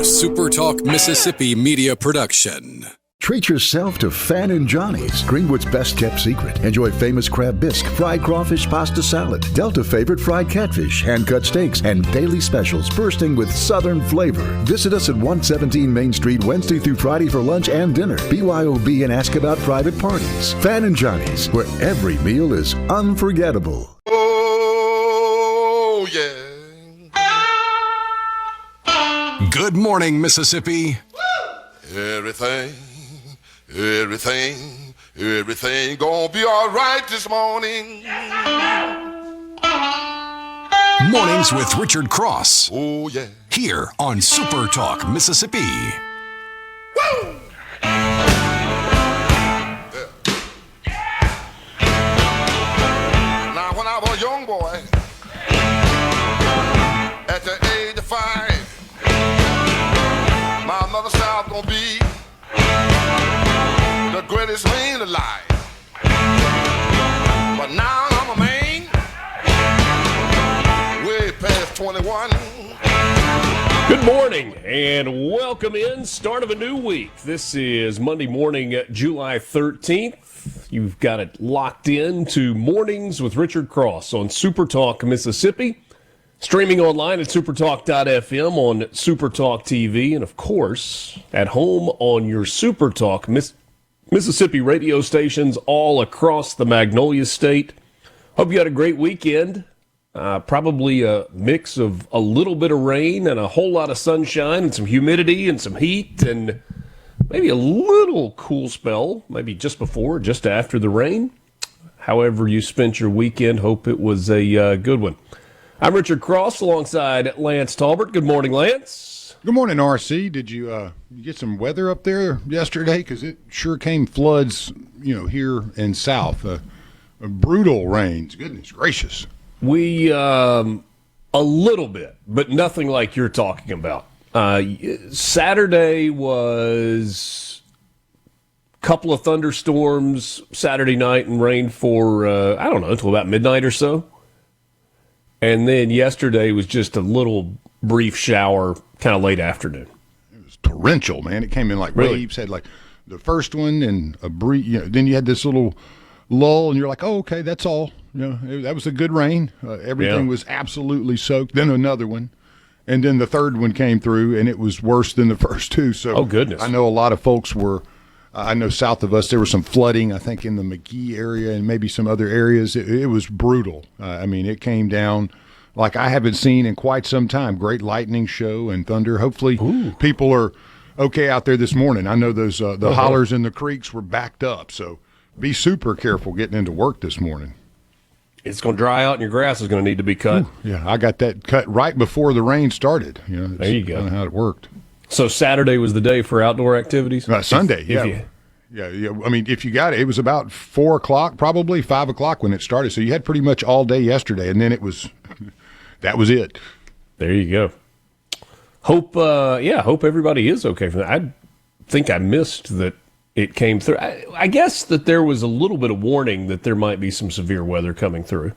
SuperTalk Mississippi media production. Treat yourself to Fan and Johnny's, Greenwood's best-kept secret. Enjoy famous crab bisque, fried crawfish pasta salad, Delta favorite fried catfish, hand-cut steaks, and daily specials bursting with Southern flavor. Visit us at 117 Main Street Wednesday through Friday for lunch and dinner. BYOB and ask about private parties. Fan and Johnny's, where every meal is unforgettable. Oh, yeah. Good morning, Mississippi. Everything gonna be all right this morning. Mornings with Richard Cross. Oh, yeah. Here on SuperTalk Mississippi. Woo! Now, when I was a young boy, at the age of 5, my mother said I was gonna be the greatest man alive. But now I'm a man, way past 21. Good morning and welcome in. Start of a new week. This is Monday morning, July 13th. You've got it locked in to Mornings with Richard Cross on SuperTalk Mississippi. Streaming online at supertalk.fm, on SuperTalk TV, and of course, at home on your SuperTalk Mississippi radio stations all across the Magnolia State. Hope you had a great weekend. Probably a mix of a little bit of rain and a whole lot of sunshine and some humidity and some heat and maybe a little cool spell, maybe just before or just after the rain. However you spent your weekend, hope it was a good one. I'm Richard Cross alongside Lance Talbert. Good morning, Lance. Good morning, RC. Did you get some weather up there yesterday? Because it sure came floods, here in South. Brutal rains. Goodness gracious. We, a little bit, but nothing like you're talking about. Saturday was a couple of thunderstorms Saturday night and rain for, until about midnight or so. And then yesterday was just a little brief shower, kind of late afternoon. It was torrential, man. It came in like waves. Had like the first one and a brief. Then you had this little lull, and you're like, "Oh, okay, that's all." That was a good rain. Everything was absolutely soaked. Then another one, and then the third one came through, and it was worse than the first two. So, oh goodness, I know a lot of folks were. I know south of us there was some flooding, I think, in the McGee area and maybe some other areas. It was brutal. It came down like I haven't seen in quite some time. Great lightning show and thunder. Hopefully people are okay out there this morning. I know those the hollers in the creeks were backed up, so be super careful getting into work this morning. It's going to dry out and your grass is going to need to be cut. Yeah, I got that cut right before the rain started. There you go. Kind of how it worked. So Saturday was the day for outdoor activities? Sunday, yeah. I mean, if you got it, it was about 4 o'clock, probably 5 o'clock when it started. So you had pretty much all day yesterday, and then that was it. There you go. Hope everybody is okay from that. I think I missed that it came through. I guess that there was a little bit of warning that there might be some severe weather coming through.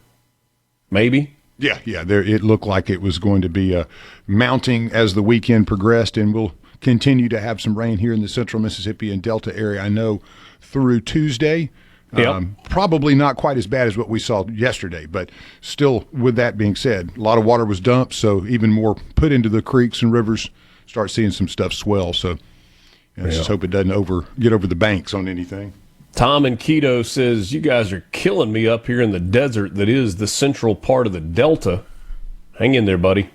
Maybe. Yeah. It looked like it was going to be mounting as the weekend progressed, and we'll continue to have some rain here in the central Mississippi and Delta area, I know, through Tuesday. Yep. Probably not quite as bad as what we saw yesterday, but still, with that being said, a lot of water was dumped, so even more put into the creeks and rivers, start seeing some stuff swell. So let's just hope it doesn't get over the banks on anything. Tom in Quito says, you guys are killing me up here in the desert that is the central part of the Delta. Hang in there, buddy.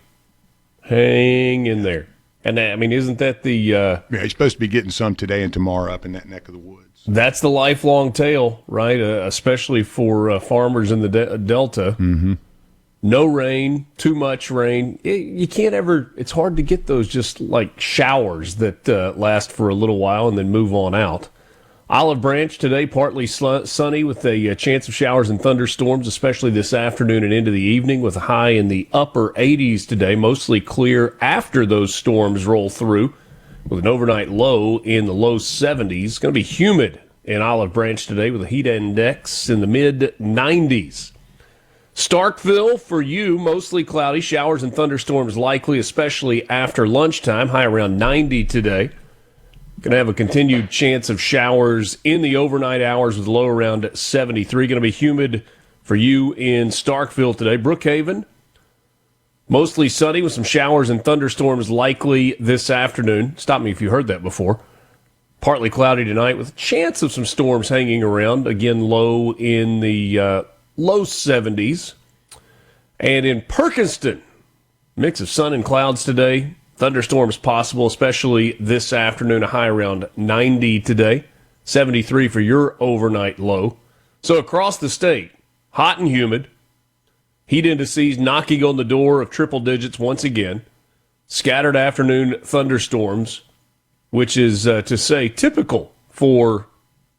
Hang in there. And isn't that the... Yeah, you're supposed to be getting some today and tomorrow up in that neck of the woods. That's the lifelong tale, right? Especially for farmers in the Delta. Mm-hmm. No rain, too much rain. You can't ever... It's hard to get those just like showers that last for a little while and then move on out. Olive Branch today, partly sunny with a chance of showers and thunderstorms, especially this afternoon and into the evening, with a high in the upper 80s today, mostly clear after those storms roll through, with an overnight low in the low 70s. It's going to be humid in Olive Branch today with a heat index in the mid-90s. Starkville, for you, mostly cloudy, showers and thunderstorms likely, especially after lunchtime, high around 90 today. Going to have a continued chance of showers in the overnight hours with low around 73. Going to be humid for you in Starkville today. Brookhaven, mostly sunny with some showers and thunderstorms likely this afternoon. Stop me if you heard that before. Partly cloudy tonight with a chance of some storms hanging around. Again, low in the low 70s. And in Perkinston, mix of sun and clouds today. Thunderstorms possible, especially this afternoon. A high around 90 today. 73 for your overnight low. So across the state, hot and humid. Heat indices knocking on the door of triple digits once again. Scattered afternoon thunderstorms, which is to say typical for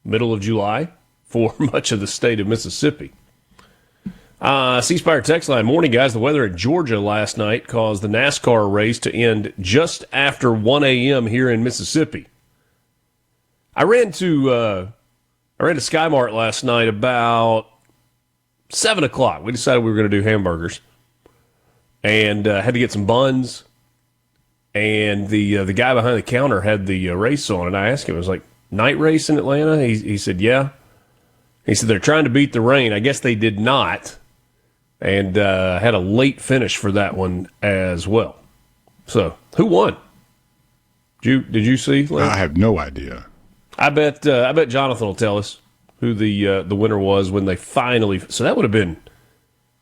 middle of July for much of the state of Mississippi. C-Spire text line, morning guys. The weather in Georgia last night caused the NASCAR race to end just after 1 a.m. here in Mississippi. I ran to Sky Mart last night about 7 o'clock. We decided we were going to do hamburgers and had to get some buns. And the guy behind the counter had the race on, and I asked him, I was like, night race in Atlanta? He said, yeah. He said, they're trying to beat the rain. I guess they did not. And had a late finish for that one as well. So, who won? Did you see? Lynn? I have no idea. I bet Jonathan will tell us who the winner was when they finally. So that would have been,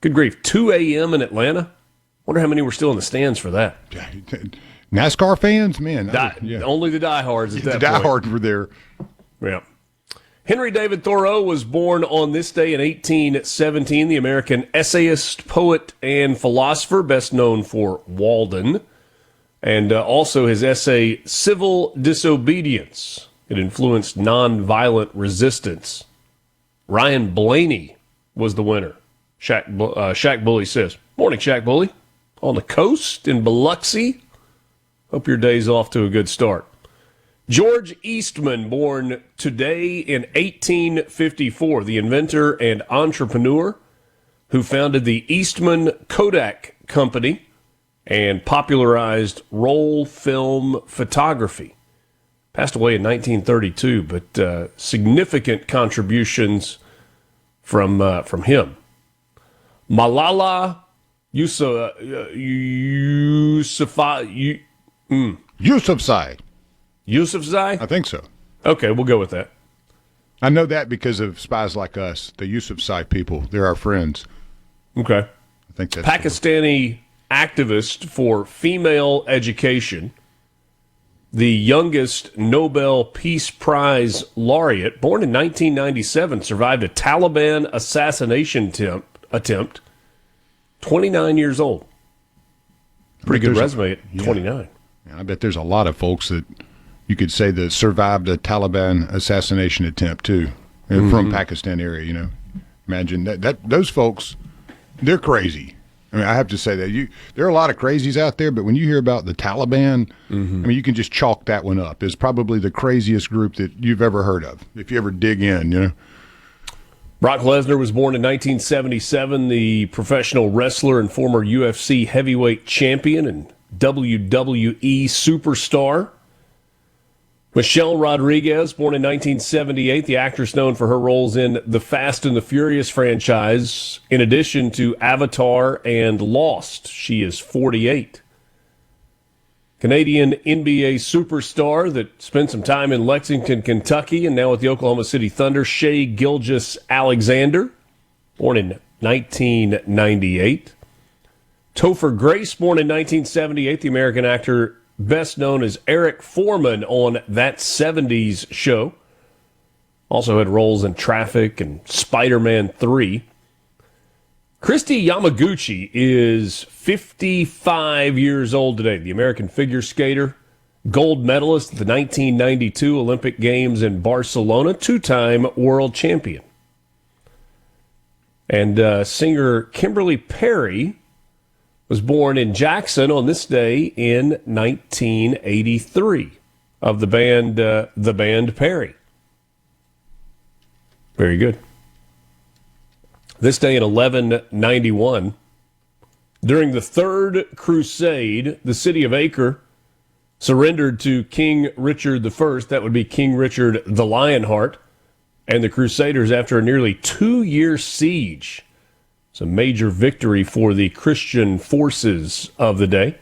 good grief, 2 a.m. in Atlanta. Wonder how many were still in the stands for that. NASCAR fans, man. Only the diehards at that point. The diehards were there. Yeah. Henry David Thoreau was born on this day in 1817, the American essayist, poet, and philosopher, best known for Walden, and also his essay, Civil Disobedience. It influenced nonviolent resistance. Ryan Blaney was the winner. Shaq Bully says, morning, Shaq Bully. On the coast in Biloxi. Hope your day's off to a good start. George Eastman, born today in 1854, the inventor and entrepreneur who founded the Eastman Kodak Company and popularized roll film photography. Passed away in 1932, but significant contributions from him. Malala Yousafzai. Yousafzai? I think so. Okay, we'll go with that. I know that because of Spies Like Us, the Yousafzai people. They're our friends. Okay. I think that's Pakistani activist for female education, the youngest Nobel Peace Prize laureate, born in 1997, survived a Taliban assassination attempt, 29 years old. Pretty good resume at 29. I bet there's a lot of folks that you could say that survived a Taliban assassination attempt too, from Pakistan area. You know, imagine that those folks, they're crazy. I mean, I have to say that there are a lot of crazies out there, but when you hear about the Taliban, I mean, you can just chalk that one up as probably the craziest group that you've ever heard of, if you ever dig in. You know. Brock Lesnar was born in 1977, the professional wrestler and former UFC heavyweight champion and WWE superstar. Michelle Rodriguez, born in 1978, the actress known for her roles in the Fast and the Furious franchise, in addition to Avatar and Lost. She is 48. Canadian NBA superstar that spent some time in Lexington, Kentucky, and now with the Oklahoma City Thunder, Shai Gilgeous-Alexander, born in 1998. Topher Grace, born in 1978, the American actor best known as Eric Foreman on That 70s Show. Also had roles in Traffic and Spider-Man 3. Christy Yamaguchi is 55 years old today, the American figure skater, gold medalist at the 1992 Olympic Games in Barcelona, two-time world champion. And singer Kimberly Perry was born in Jackson on this day in 1983 of the band Perry. Very good. This day in 1191, during the Third Crusade, the city of Acre surrendered to King Richard I. That would be King Richard the Lionheart, and the Crusaders after a nearly 2-year siege. It's a major victory for the Christian forces of the day.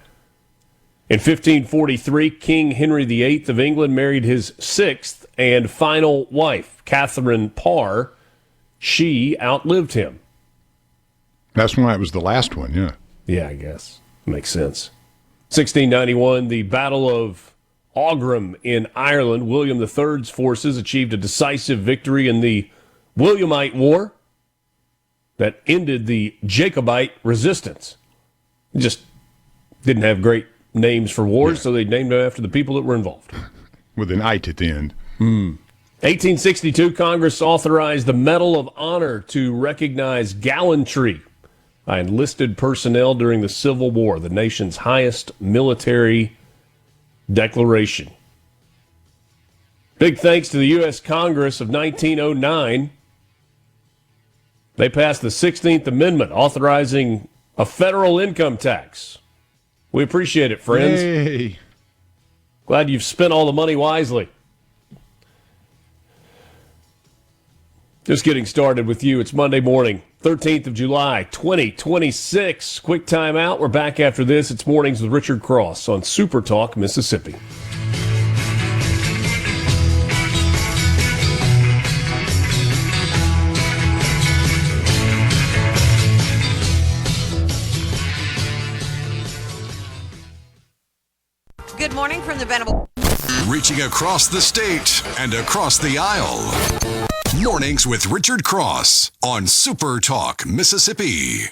In 1543, King Henry VIII of England married his sixth and final wife, Catherine Parr. She outlived him. That's why it was the last one, yeah. Yeah, I guess. Makes sense. 1691, the Battle of Aughrim in Ireland. William III's forces achieved a decisive victory in the Williamite War that ended the Jacobite resistance. It just didn't have great names for wars, so they named it after the people that were involved. With an "ite" at the end. 1862, Congress authorized the Medal of Honor to recognize gallantry by enlisted personnel during the Civil War, the nation's highest military declaration. Big thanks to the U.S. Congress of 1909. They passed the 16th Amendment authorizing a federal income tax. We appreciate it, friends. Yay. Glad you've spent all the money wisely. Just getting started with you. It's Monday morning, 13th of July, 2026. Quick time out. We're back after this. It's Mornings with Richard Cross on SuperTalk, Mississippi. Good morning from the Venable. Reaching across the state and across the aisle. Mornings with Richard Cross on Super Talk, Mississippi.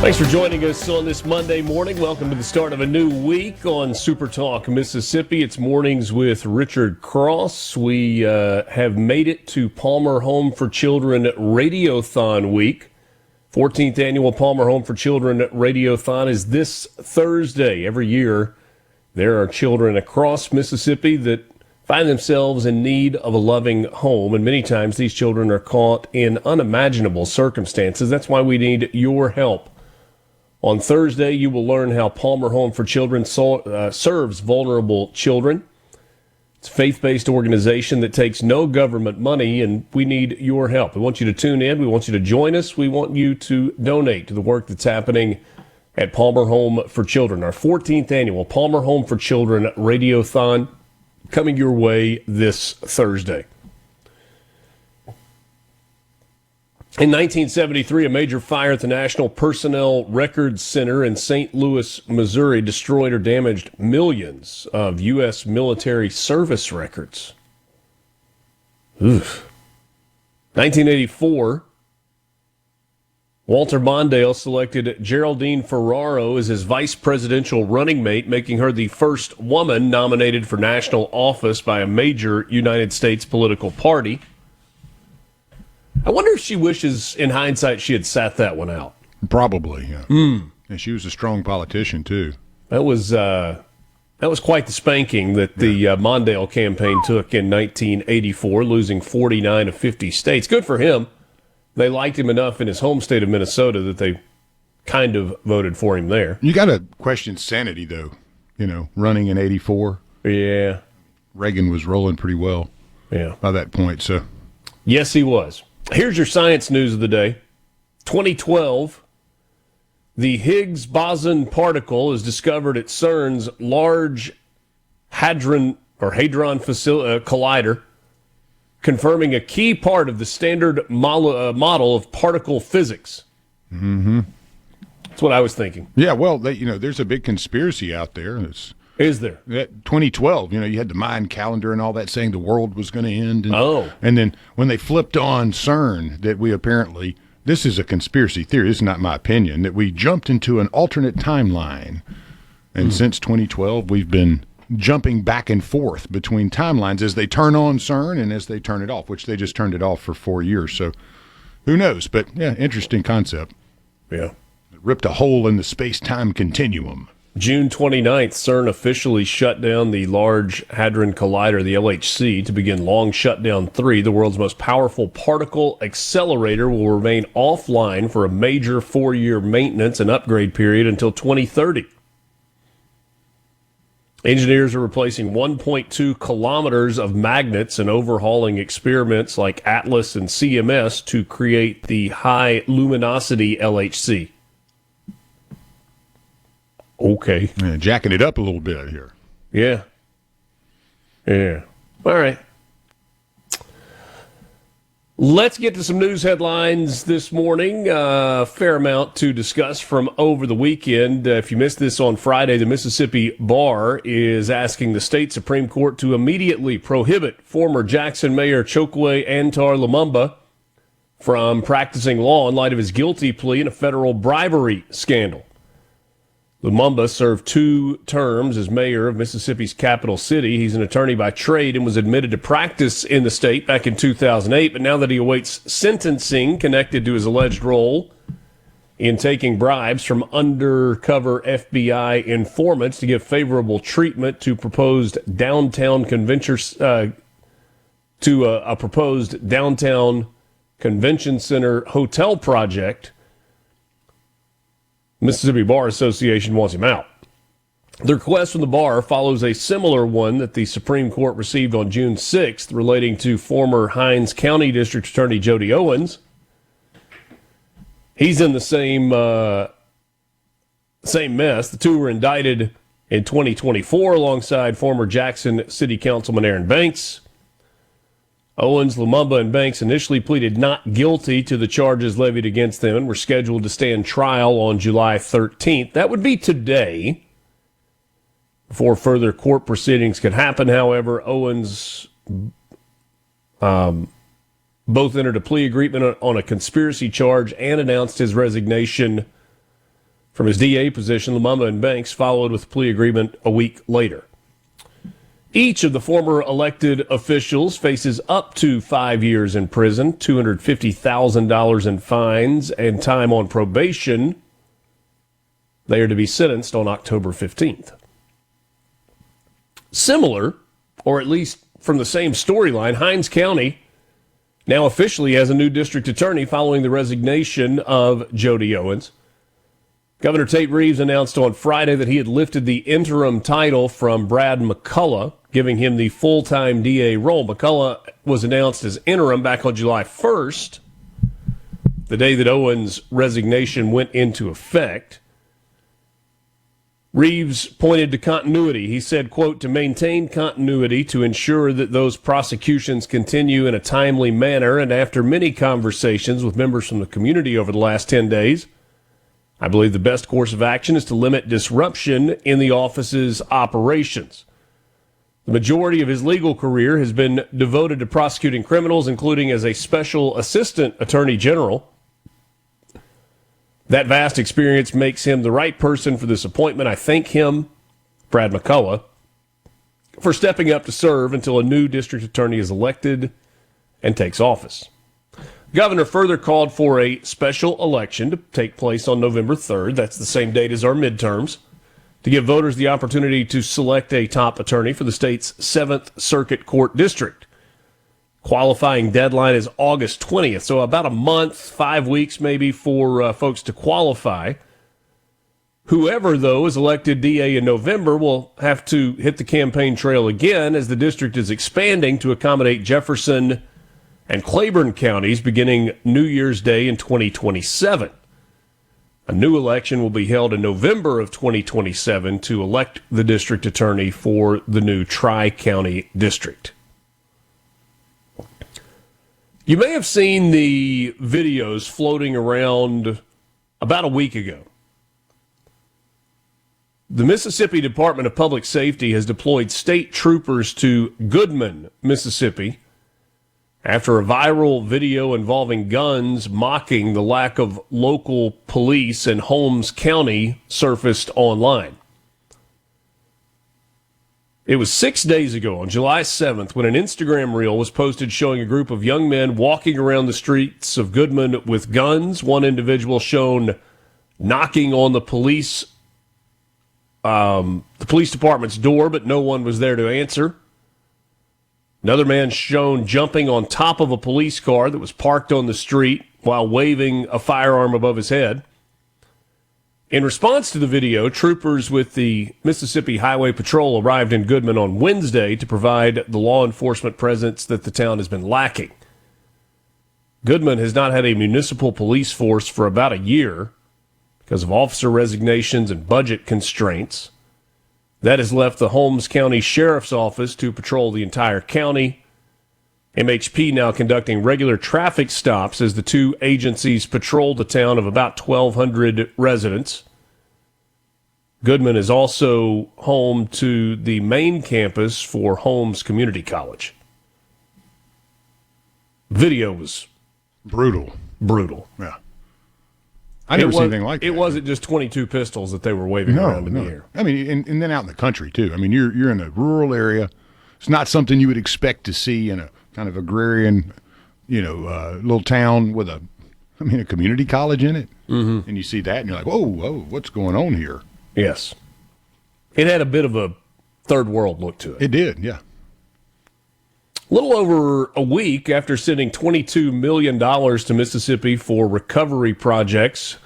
Thanks for joining us on this Monday morning. Welcome to the start of a new week on Super Talk Mississippi. It's Mornings with Richard Cross. We have made it to Palmer Home for Children Radiothon Week. 14th annual Palmer Home for Children Radiothon is this Thursday. Every year, there are children across Mississippi that find themselves in need of a loving home, and many times these children are caught in unimaginable circumstances. That's why we need your help. On Thursday, you will learn how Palmer Home for Children serves vulnerable children. It's a faith-based organization that takes no government money, and we need your help. We want you to tune in. We want you to join us. We want you to donate to the work that's happening at Palmer Home for Children. Our 14th annual Palmer Home for Children Radiothon coming your way this Thursday. In 1973, a major fire at the National Personnel Records Center in St. Louis, Missouri, destroyed or damaged millions of U.S. military service records. Oof. 1984, Walter Mondale selected Geraldine Ferraro as his vice presidential running mate, making her the first woman nominated for national office by a major United States political party. I wonder if she wishes, in hindsight, she had sat that one out. Probably, yeah. And she was a strong politician, too. That was quite the spanking that the Mondale campaign took in 1984, losing 49 of 50 states. Good for him. They liked him enough in his home state of Minnesota that they kind of voted for him there. You got to question sanity, though, running in 84. Yeah. Reagan was rolling pretty well by that point, so. Yes, he was. Here's your science news of the day. 2012, the Higgs boson particle is discovered at CERN's Large Hadron Collider, confirming a key part of the standard model of particle physics. Mm-hmm. That's what I was thinking. Yeah, well, there's a big conspiracy out there. Is there? 2012, you had the Mayan calendar and all that saying the world was going to end. And then when they flipped on CERN, that we apparently, this is a conspiracy theory, this is not my opinion, that we jumped into an alternate timeline. And since 2012, we've been jumping back and forth between timelines as they turn on CERN and as they turn it off, which they just turned it off for 4 years. So who knows? But, yeah, interesting concept. Yeah. It ripped a hole in the space-time continuum. June 29th, CERN officially shut down the Large Hadron Collider, the LHC, to begin Long Shutdown 3. The world's most powerful particle accelerator will remain offline for a major 4-year maintenance and upgrade period until 2030. Engineers are replacing 1.2 kilometers of magnets and overhauling experiments like ATLAS and CMS to create the high luminosity LHC. Okay. Yeah, jacking it up a little bit here. Yeah. Yeah. All right. Let's get to some news headlines this morning. Fair amount to discuss from over the weekend. If you missed this on Friday, the Mississippi Bar is asking the state Supreme Court to immediately prohibit former Jackson Mayor Chokwe Antar Lumumba from practicing law in light of his guilty plea in a federal bribery scandal. Lumumba served 2 terms as mayor of Mississippi's capital city. He's an attorney by trade and was admitted to practice in the state back in 2008. But now that he awaits sentencing connected to his alleged role in taking bribes from undercover FBI informants to give favorable treatment to proposed downtown convention a proposed downtown convention center hotel project, Mississippi Bar Association wants him out. The request from the bar follows a similar one that the Supreme Court received on June 6th relating to former Hinds County District Attorney Jody Owens. He's in the same mess. The two were indicted in 2024 alongside former Jackson City Councilman Aaron Banks. Owens, Lumumba, and Banks initially pleaded not guilty to the charges levied against them and were scheduled to stand trial on July 13th. That would be today. Before further court proceedings could happen, however, Owens both entered a plea agreement on a conspiracy charge and announced his resignation from his DA position. Lumumba and Banks followed with a plea agreement a week later. Each of the former elected officials faces up to 5 years in prison, $250,000 in fines, and time on probation. They are to be sentenced on October 15th. Similar, or at least from the same storyline, Hinds County now officially has a new district attorney following the resignation of Jody Owens. Governor Tate Reeves announced on Friday that he had lifted the interim title from Brad McCullough, giving him the full-time DA role. McCullough was announced as interim back on July 1st, the day that Owens' resignation went into effect. Reeves pointed to continuity. He said, quote, to maintain continuity to ensure that those prosecutions continue in a timely manner, and after many conversations with members from the community over the last 10 days, I believe the best course of action is to limit disruption in the office's operations. The majority of his legal career has been devoted to prosecuting criminals, including as a special assistant attorney general. That vast experience makes him the right person for this appointment. I thank him, Brad McCullough, for stepping up to serve until a new district attorney is elected and takes office. The governor further called for a special election to take place on November 3rd. That's the same date as our midterms, to give voters the opportunity to select a top attorney for the state's 7th Circuit Court District. Qualifying deadline is August 20th, so about a month, 5 weeks maybe for folks to qualify. Whoever, though, is elected DA in November will have to hit the campaign trail again as the district is expanding to accommodate Jefferson and Claiborne counties beginning New Year's Day in 2027. A new election will be held in November of 2027 to elect the district attorney for the new Tri-County district. You may have seen the videos floating around about a week ago. The Mississippi Department of Public Safety has deployed state troopers to Goodman, Mississippi, after a viral video involving guns mocking the lack of local police in Holmes County surfaced online. It was 6 days ago, on July 7th, when an Instagram reel was posted showing a group of young men walking around the streets of Goodman with guns. One individual shown knocking on the police department's door, but no one was there to answer. Another man shown jumping on top of a police car that was parked on the street while waving a firearm above his head. In response to the video, troopers with the Mississippi Highway Patrol arrived in Goodman on Wednesday to provide the law enforcement presence that the town has been lacking. Goodman has not had a municipal police force for about a year because of officer resignations and budget constraints. That has left the Holmes County Sheriff's Office to patrol the entire county. MHP now conducting regular traffic stops as the two agencies patrol the town of about 1,200 residents. Goodman is also home to the main campus for Holmes Community College. Video was Brutal. Yeah. I never seen anything like that. It wasn't just 22 pistols that they were waving around in the air. I mean, and then out in the country, too. I mean, you're in a rural area. It's not something you would expect to see in a kind of agrarian, little town with a community college in it. Mm-hmm. And you see that, and you're like, whoa, what's going on here? Yes. It had a bit of a third world look to it. It did, yeah. A little over a week after sending $22 million to Mississippi for recovery projects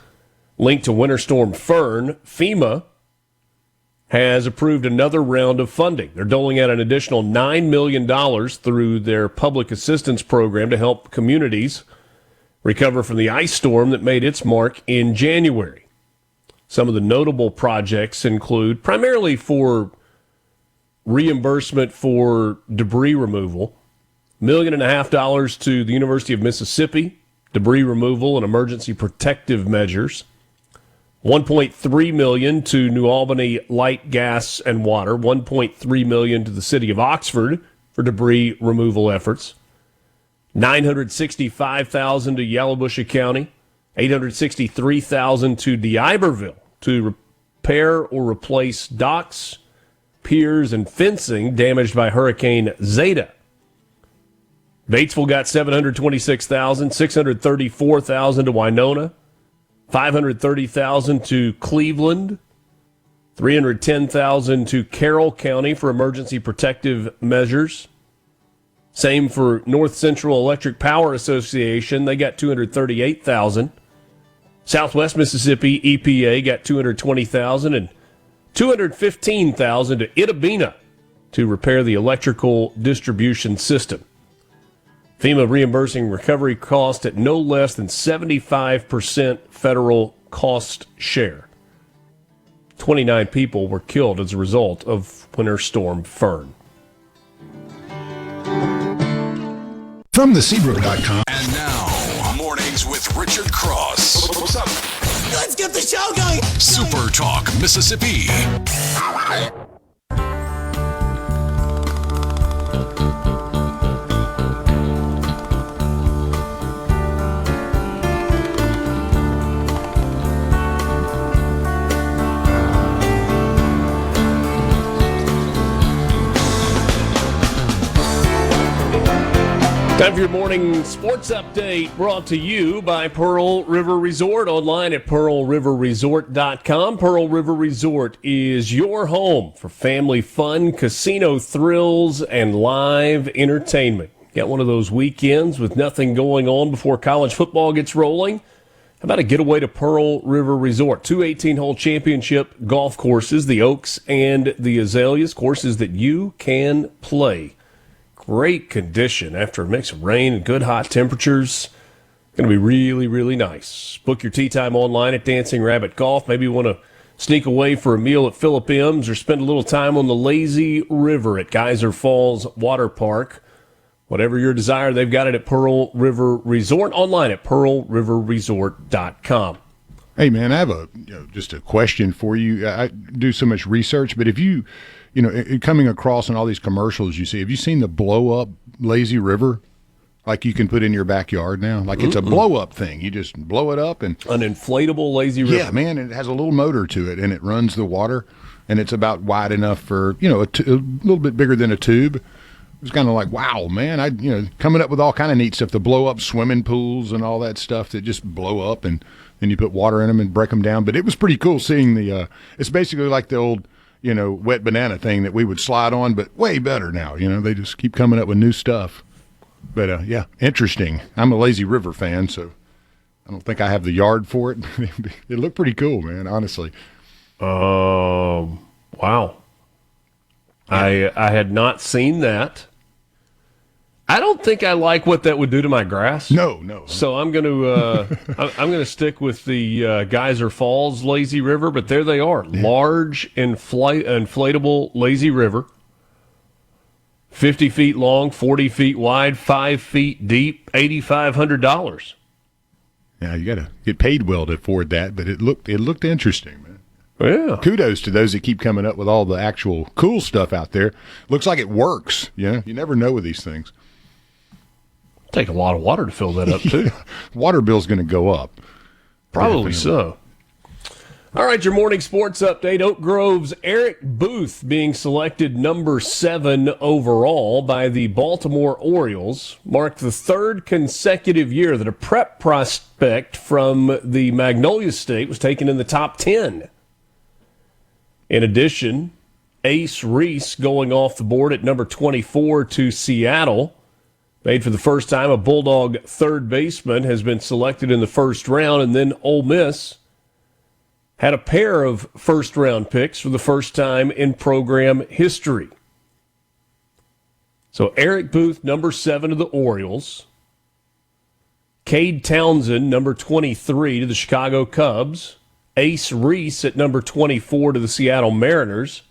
linked to Winter Storm Fern, FEMA has approved another round of funding. They're doling out an additional $9 million through their public assistance program to help communities recover from the ice storm that made its mark in January. Some of the notable projects include primarily for reimbursement for debris removal, $1.5 million to the University of Mississippi, debris removal and emergency protective measures, $1.3 million to New Albany Light, Gas, and Water, $1.3 million to the City of Oxford for debris removal efforts, $965,000 to Yalobusha County, $863,000 to D'Iberville to repair or replace docks, piers, and fencing damaged by Hurricane Zeta. Batesville got $726,000, $634,000 to Winona, $530,000 to Cleveland, $310,000 to Carroll County for emergency protective measures. Same for North Central Electric Power Association. They got $238,000. Southwest Mississippi EPA got $220,000 and $215,000 to Itabena to repair the electrical distribution system. FEMA reimbursing recovery cost at no less than 75% federal cost share. 29 people were killed as a result of Winter Storm Fern. From thesebro.com. And now, Mornings with Richard Cross. What's up? Let's get the show going. Super Talk, Mississippi. Time for your morning sports update brought to you by Pearl River Resort, online at pearlriverresort.com. Pearl River Resort is your home for family fun, casino thrills, and live entertainment. Got one of those weekends with nothing going on before college football gets rolling? How about a getaway to Pearl River Resort? Two 18-hole championship golf courses, the Oaks and the Azaleas, courses that you can play. Great condition after a mix of rain and good hot temperatures. Going to be really, really nice. Book your tee time online at Dancing Rabbit Golf. Maybe you want to sneak away for a meal at Phillip M's or spend a little time on the lazy river at Geyser Falls Water Park. Whatever your desire, they've got it at Pearl River Resort, online at pearlriverresort.com. Hey, man, I have just a question for you. I do so much research, but if coming across in all these commercials you see, have you seen the blow-up lazy river? Like you can put in your backyard now? Like it's a blow-up thing. You just blow it up and... An inflatable lazy river. Yeah, man, and it has a little motor to it, and it runs the water. and it's about wide enough for, a little bit bigger than a tube. It was kind of like, wow, man, coming up with all kind of neat stuff, the blow-up swimming pools and all that stuff that just blow up, and then you put water in them and break them down. But it was pretty cool seeing it's basically like the old, wet banana thing that we would slide on, but way better now. They just keep coming up with new stuff. But, yeah, interesting. I'm a Lazy River fan, so I don't think I have the yard for it. It looked pretty cool, man, honestly. Wow. I had not seen that. I don't think I like what that would do to my grass. No. So I'm going to stick with the Geyser Falls Lazy River, but there they are. Yeah. Large inflatable lazy river. 50 feet long, 40 feet wide, 5 feet deep, $8,500. Yeah, you got to get paid well to afford that, but it looked interesting, man. Yeah. Kudos to those that keep coming up with all the actual cool stuff out there. Looks like it works. You never know with these things. Take a lot of water to fill that up, too. Water bill's going to go up. Probably so. All right, your morning sports update. Oak Grove's Eric Booth being selected number 7 overall by the Baltimore Orioles marked the 3rd consecutive year that a prep prospect from the Magnolia State was taken in the top 10. In addition, Ace Reese going off the board at number 24 to Seattle. Made for the first time, a Bulldog third baseman has been selected in the first round, and then Ole Miss had a pair of first-round picks for the first time in program history. So Eric Booth, number 7 to the Orioles. Cade Townsend, number 23 to the Chicago Cubs. Ace Reese at number 24 to the Seattle Mariners.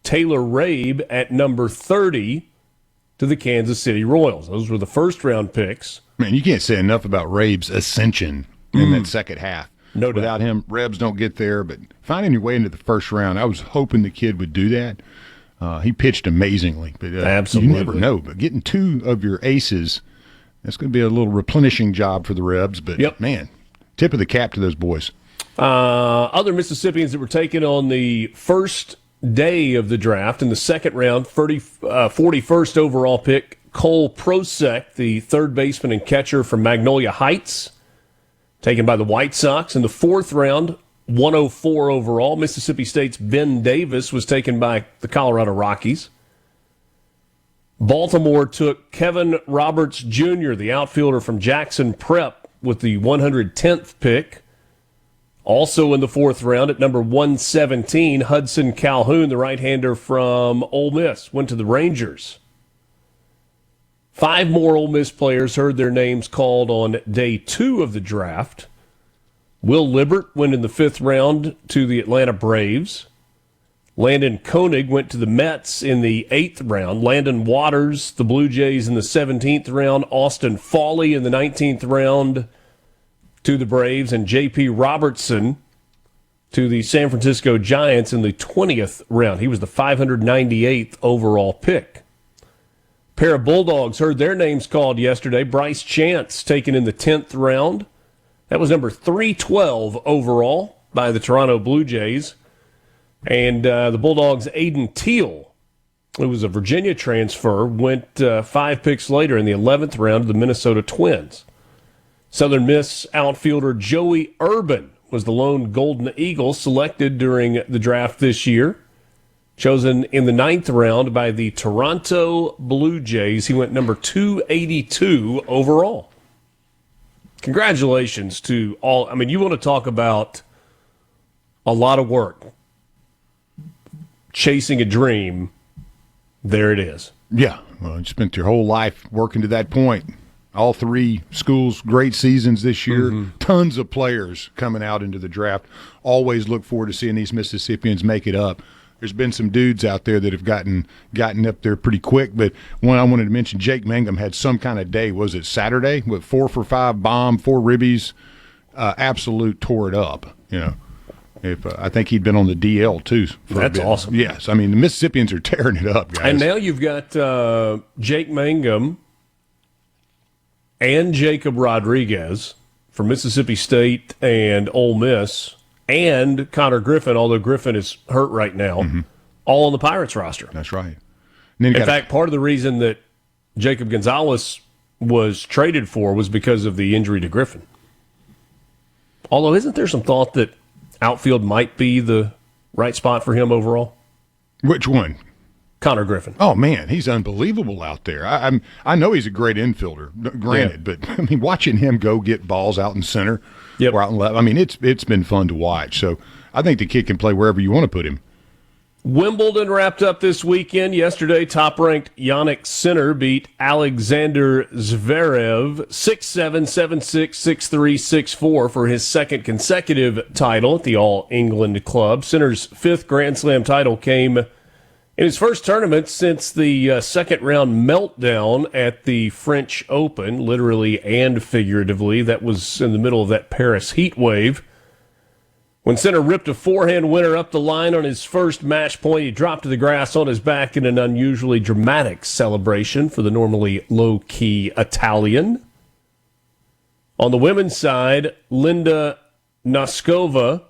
Taylor Rabe at number 30 to the Kansas City Royals. Those were the first-round picks. Man, you can't say enough about Rabe's ascension in that second half. No doubt. Without him, Rebs don't get there, but finding your way into the first round, I was hoping the kid would do that. He pitched amazingly. But, absolutely. You never know, but getting 2 of your aces, that's going to be a little replenishing job for the Rebs. But, man, tip of the cap to those boys. Other Mississippians that were taken on the first day of the draft in the second round, 41st overall pick, Cole Prosek, the third baseman and catcher from Magnolia Heights, taken by the White Sox. In the fourth round, 104 overall, Mississippi State's Ben Davis was taken by the Colorado Rockies. Baltimore took Kevin Roberts Jr., the outfielder from Jackson Prep, with the 110th pick. Also in the fourth round at number 117, Hudson Calhoun, the right-hander from Ole Miss, went to the Rangers. 5 more Ole Miss players heard their names called on day 2 of the draft. Will Libbert went in the 5th round to the Atlanta Braves. Landon Koenig went to the Mets in the 8th round. Landon Waters, the Blue Jays, in the 17th round. Austin Fawley in the 19th round to the Braves, and J.P. Robertson to the San Francisco Giants in the 20th round. He was the 598th overall pick. A pair of Bulldogs heard their names called yesterday. Bryce Chance taken in the 10th round. That was number 312 overall by the Toronto Blue Jays. And the Bulldogs' Aiden Teal, who was a Virginia transfer, went 5 picks later in the 11th round to the Minnesota Twins. Southern Miss outfielder Joey Urban was the lone Golden Eagle selected during the draft this year. Chosen in the 9th round by the Toronto Blue Jays. He went number 282 overall. Congratulations to all. I mean, you want to talk about a lot of work. Chasing a dream, there it is. Yeah, well, you spent your whole life working to that point. All 3 schools, great seasons this year. Mm-hmm. Tons of players coming out into the draft. Always look forward to seeing these Mississippians make it up. There's been some dudes out there that have gotten up there pretty quick, but one I wanted to mention, Jake Mangum had some kind of day. Was it Saturday? With 4 for 5 bomb, 4 ribbies, absolute tore it up. If I think he'd been on the DL too. That's awesome. Yes, I mean the Mississippians are tearing it up, guys. And now you've got Jake Mangum and Jacob Rodriguez from Mississippi State and Ole Miss, and Connor Griffin, although Griffin is hurt right now, all on the Pirates roster. That's right. And then In fact, part of the reason that Jacob Gonzalez was traded for was because of the injury to Griffin. Although, isn't there some thought that outfield might be the right spot for him overall? Which one? Connor Griffin. Oh man, he's unbelievable out there. I know he's a great infielder, granted, but I mean, watching him go get balls out in center or out in left, I mean, it's been fun to watch. So I think the kid can play wherever you want to put him. Wimbledon wrapped up this weekend. Yesterday, top-ranked Yannick Sinner beat Alexander Zverev 6-7, 7-6, 6-3, 6-4 for his second consecutive title at the All-England Club. Sinner's fifth Grand Slam title came in his first tournament since the second-round meltdown at the French Open, literally and figuratively. That was in the middle of that Paris heat wave. When Sinner ripped a forehand winner up the line on his first match point, he dropped to the grass on his back in an unusually dramatic celebration for the normally low-key Italian. On the women's side, Linda Noskova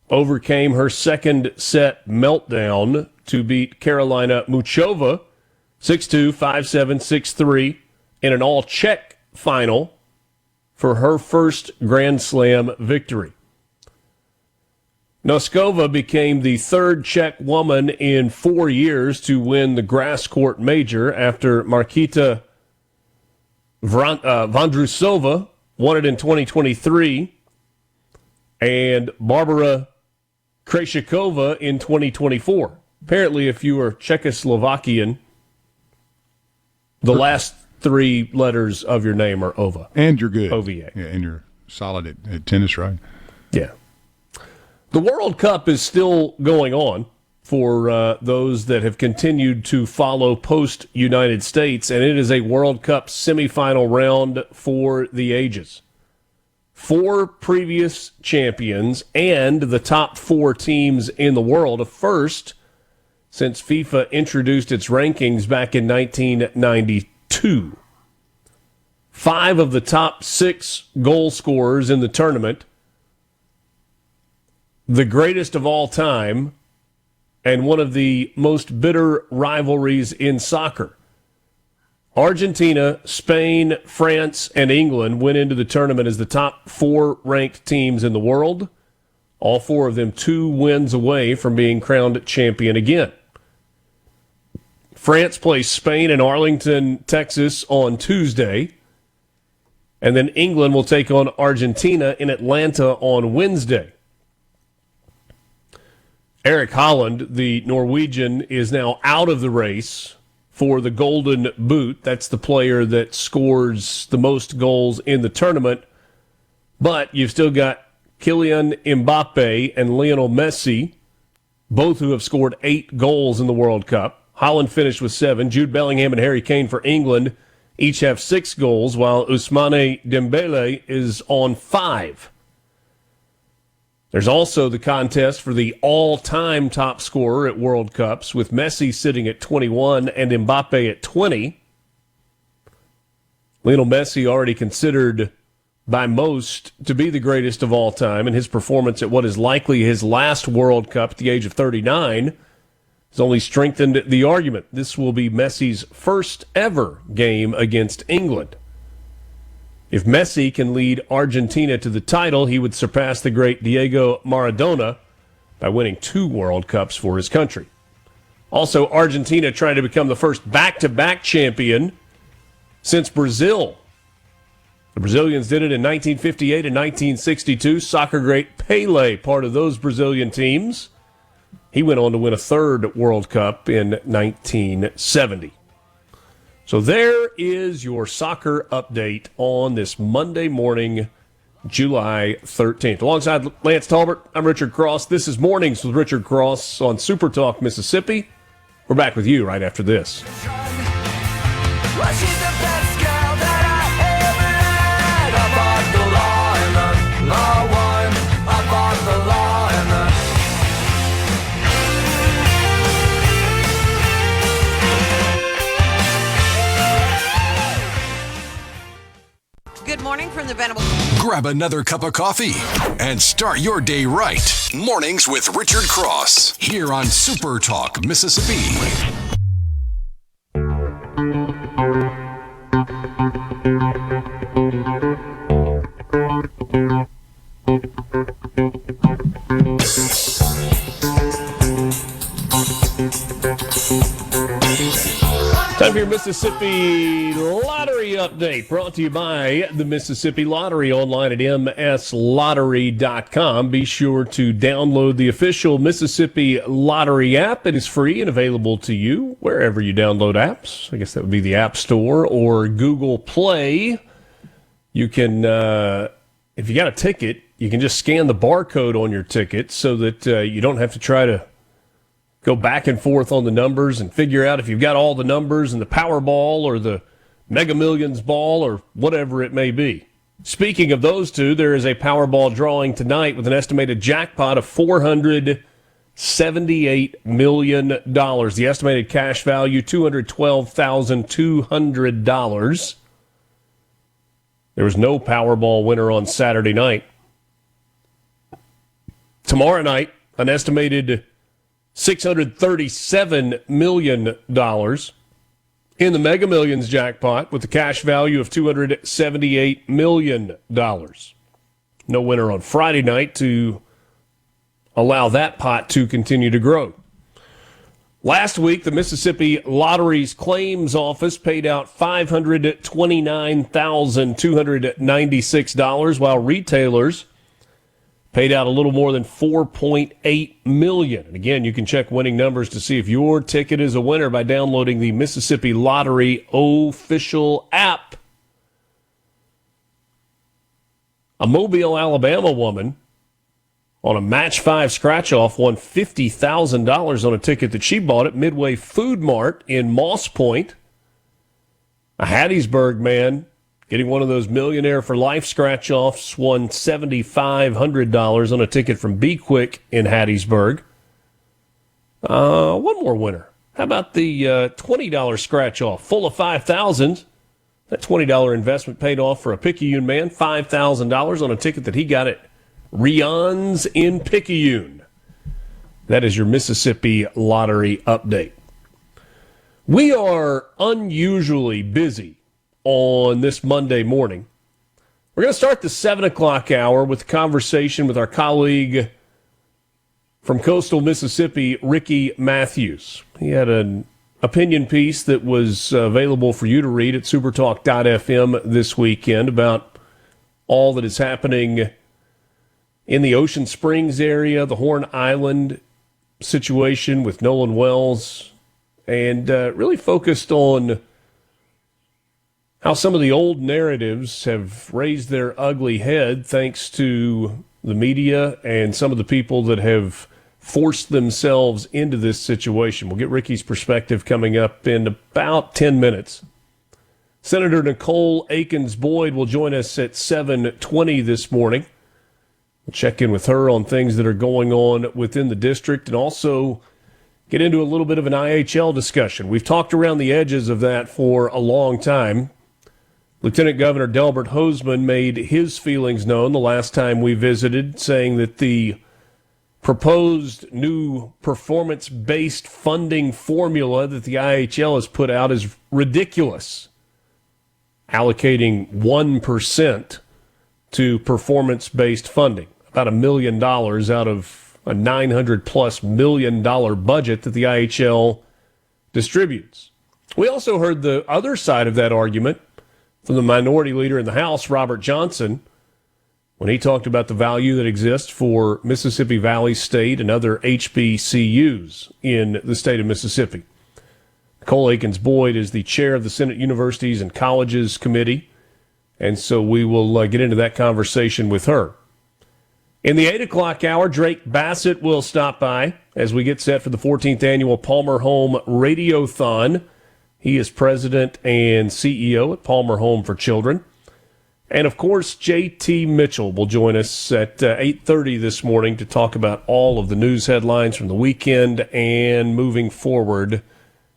overcame her second set meltdown to beat Karolina Muchova 6-2, 5-7, 6-3 in an all-Czech final for her first Grand Slam victory. Noskova became the third Czech woman in 4 years to win the grass court major after Markita Vondrousova won it in 2023 and Barbara Krejcikova in 2024. Apparently, if you are Czechoslovakian, the last three letters of your name are OVA. And you're good. OVA. Yeah, and you're solid at tennis, right? Yeah. The World Cup is still going on for those that have continued to follow post-United States, and it is a World Cup semifinal round for the ages. 4 previous champions and the top 4 teams in the world, a first since FIFA introduced its rankings back in 1992. 5 of the top 6 goal scorers in the tournament, the greatest of all time, and one of the most bitter rivalries in soccer. Argentina, Spain, France, and England went into the tournament as the top 4 ranked teams in the world. All 4 of them 2 wins away from being crowned champion again. France plays Spain in Arlington, Texas on Tuesday. And then England will take on Argentina in Atlanta on Wednesday. Eric Haaland, the Norwegian, is now out of the race for the Golden Boot. That's the player that scores the most goals in the tournament. But you've still got Kylian Mbappe and Lionel Messi, both who have scored 8 goals in the World Cup. Haaland finished with 7. Jude Bellingham and Harry Kane for England each have 6 goals, while Ousmane Dembele is on 5. There's also the contest for the all-time top scorer at World Cups, with Messi sitting at 21 and Mbappe at 20. Lionel Messi already considered by most to be the greatest of all time, and his performance at what is likely his last World Cup at the age of 39 has only strengthened the argument. This will be Messi's first ever game against England. If Messi can lead Argentina to the title, he would surpass the great Diego Maradona by winning 2 World Cups for his country. Also, Argentina trying to become the first back-to-back champion since Brazil. The Brazilians did it in 1958 and 1962. Soccer great Pelé, part of those Brazilian teams. He went on to win a 3rd World Cup in 1970. So there is your soccer update on this Monday morning, July 13th. Alongside Lance Talbert, I'm Richard Cross. This is Mornings with Richard Cross on SuperTalk, Mississippi. We're back with you right after this. Good morning from the Venable. Grab another cup of coffee and start your day right. Mornings with Richard Cross here on Super Talk, Mississippi. Time for your Mississippi Lottery Update, brought to you by the Mississippi Lottery, online at mslottery.com. Be sure to download the official Mississippi Lottery app. It is free and available to you wherever you download apps. I guess that would be the App Store or Google Play. You can, if you got a ticket, you can just scan the barcode on your ticket so that you don't have to try to go back and forth on the numbers and figure out if you've got all the numbers in the Powerball or the Mega Millions ball or whatever it may be. Speaking of those two, there is a Powerball drawing tonight with an estimated jackpot of $478 million. The estimated cash value, $212,200. There was no Powerball winner on Saturday night. Tomorrow night, an estimated $637 million in the Mega Millions jackpot with a cash value of $278 million. No winner on Friday night to allow that pot to continue to grow. Last week, the Mississippi Lottery's claims office paid out $529,296, while retailers paid out a little more than $4.8 million. And again, you can check winning numbers to see if your ticket is a winner by downloading the Mississippi Lottery official app. A Mobile, Alabama woman on a Match 5 scratch-off won $50,000 on a ticket that she bought at Midway Food Mart in Moss Point. A Hattiesburg man getting one of those Millionaire for Life scratch-offs won $7,500 on a ticket from Be Quick in Hattiesburg. One more winner. How about the $20 scratch-off, full of $5,000? That $20 investment paid off for a Picayune man, $5,000 on a ticket that he got at Rion's in Picayune. That is your Mississippi Lottery update. We are unusually busy on this Monday morning. We're going to start the 7 o'clock hour with a conversation with our colleague from coastal Mississippi, Ricky Mathews. He had an opinion piece that was available for you to read at supertalk.fm this weekend about all that is happening in the Ocean Springs area, the Horn Island situation with Nolan Wells, and really focused on how some of the old narratives have raised their ugly head thanks to the media and some of the people that have forced themselves into this situation. We'll get Ricky's perspective coming up in about 10 minutes. Senator Nicole Akins-Boyd will join us at 7:20 this morning. We'll check in with her on things that are going on within the district and also get into a little bit of an IHL discussion. We've talked around the edges of that for a long time. Lieutenant Governor Delbert Hosemann made his feelings known the last time we visited, saying that the proposed new performance-based funding formula that the IHL has put out is ridiculous. Allocating 1% to performance-based funding, about $1 million out of a $900+ million budget that the IHL distributes. We also heard the other side of that argument from the minority leader in the House, Robert Johnson, when he talked about the value that exists for Mississippi Valley State and other HBCUs in the state of Mississippi. Nicole Akins-Boyd is the chair of the Senate Universities and Colleges Committee, and so we will get into that conversation with her. In the 8 o'clock hour, Drake Bassett will stop by as we get set for the 14th annual Palmer Home Radiothon. He is president and CEO at Palmer Home for Children. And, of course, J.T. Mitchell will join us at 8:30 this morning to talk about all of the news headlines from the weekend and moving forward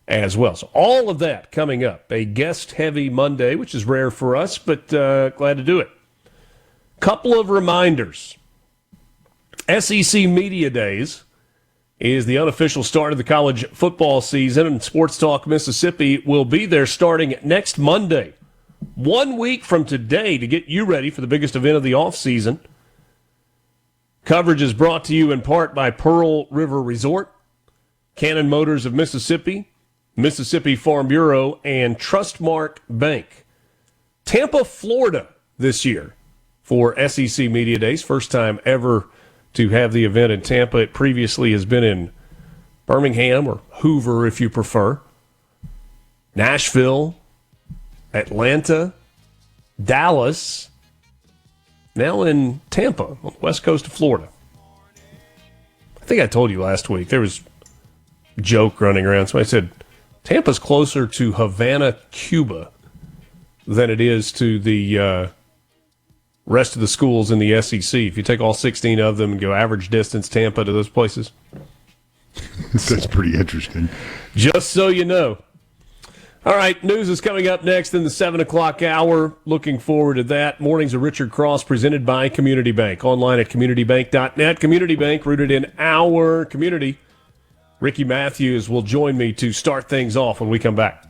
as well. So all of that coming up. A guest-heavy Monday, which is rare for us, but glad to do it. Couple of reminders. SEC Media Days is the unofficial start of the college football season, and Sports Talk Mississippi will be there starting next Monday. 1 week from today to get you ready for the biggest event of the offseason. Coverage is brought to you in part by Pearl River Resort, Cannon Motors of Mississippi, Mississippi Farm Bureau, and Trustmark Bank. Tampa, Florida this year for SEC Media Days. First time ever to have the event in Tampa. It previously has been in Birmingham or Hoover if you prefer. Nashville, Atlanta, Dallas, now in Tampa on the west coast of Florida. I think I told you last week, there was a joke running around. Somebody said, Tampa's closer to Havana, Cuba than it is to the rest of the schools in the SEC. If you take all 16 of them and go average distance Tampa to those places. That's pretty interesting. Just so you know. All right, news is coming up next in the 7 o'clock hour. Looking forward to that. Mornings of Richard Cross presented by Community Bank. Online at communitybank.net. Community Bank rooted in our community. Ricky Mathews will join me to start things off when we come back.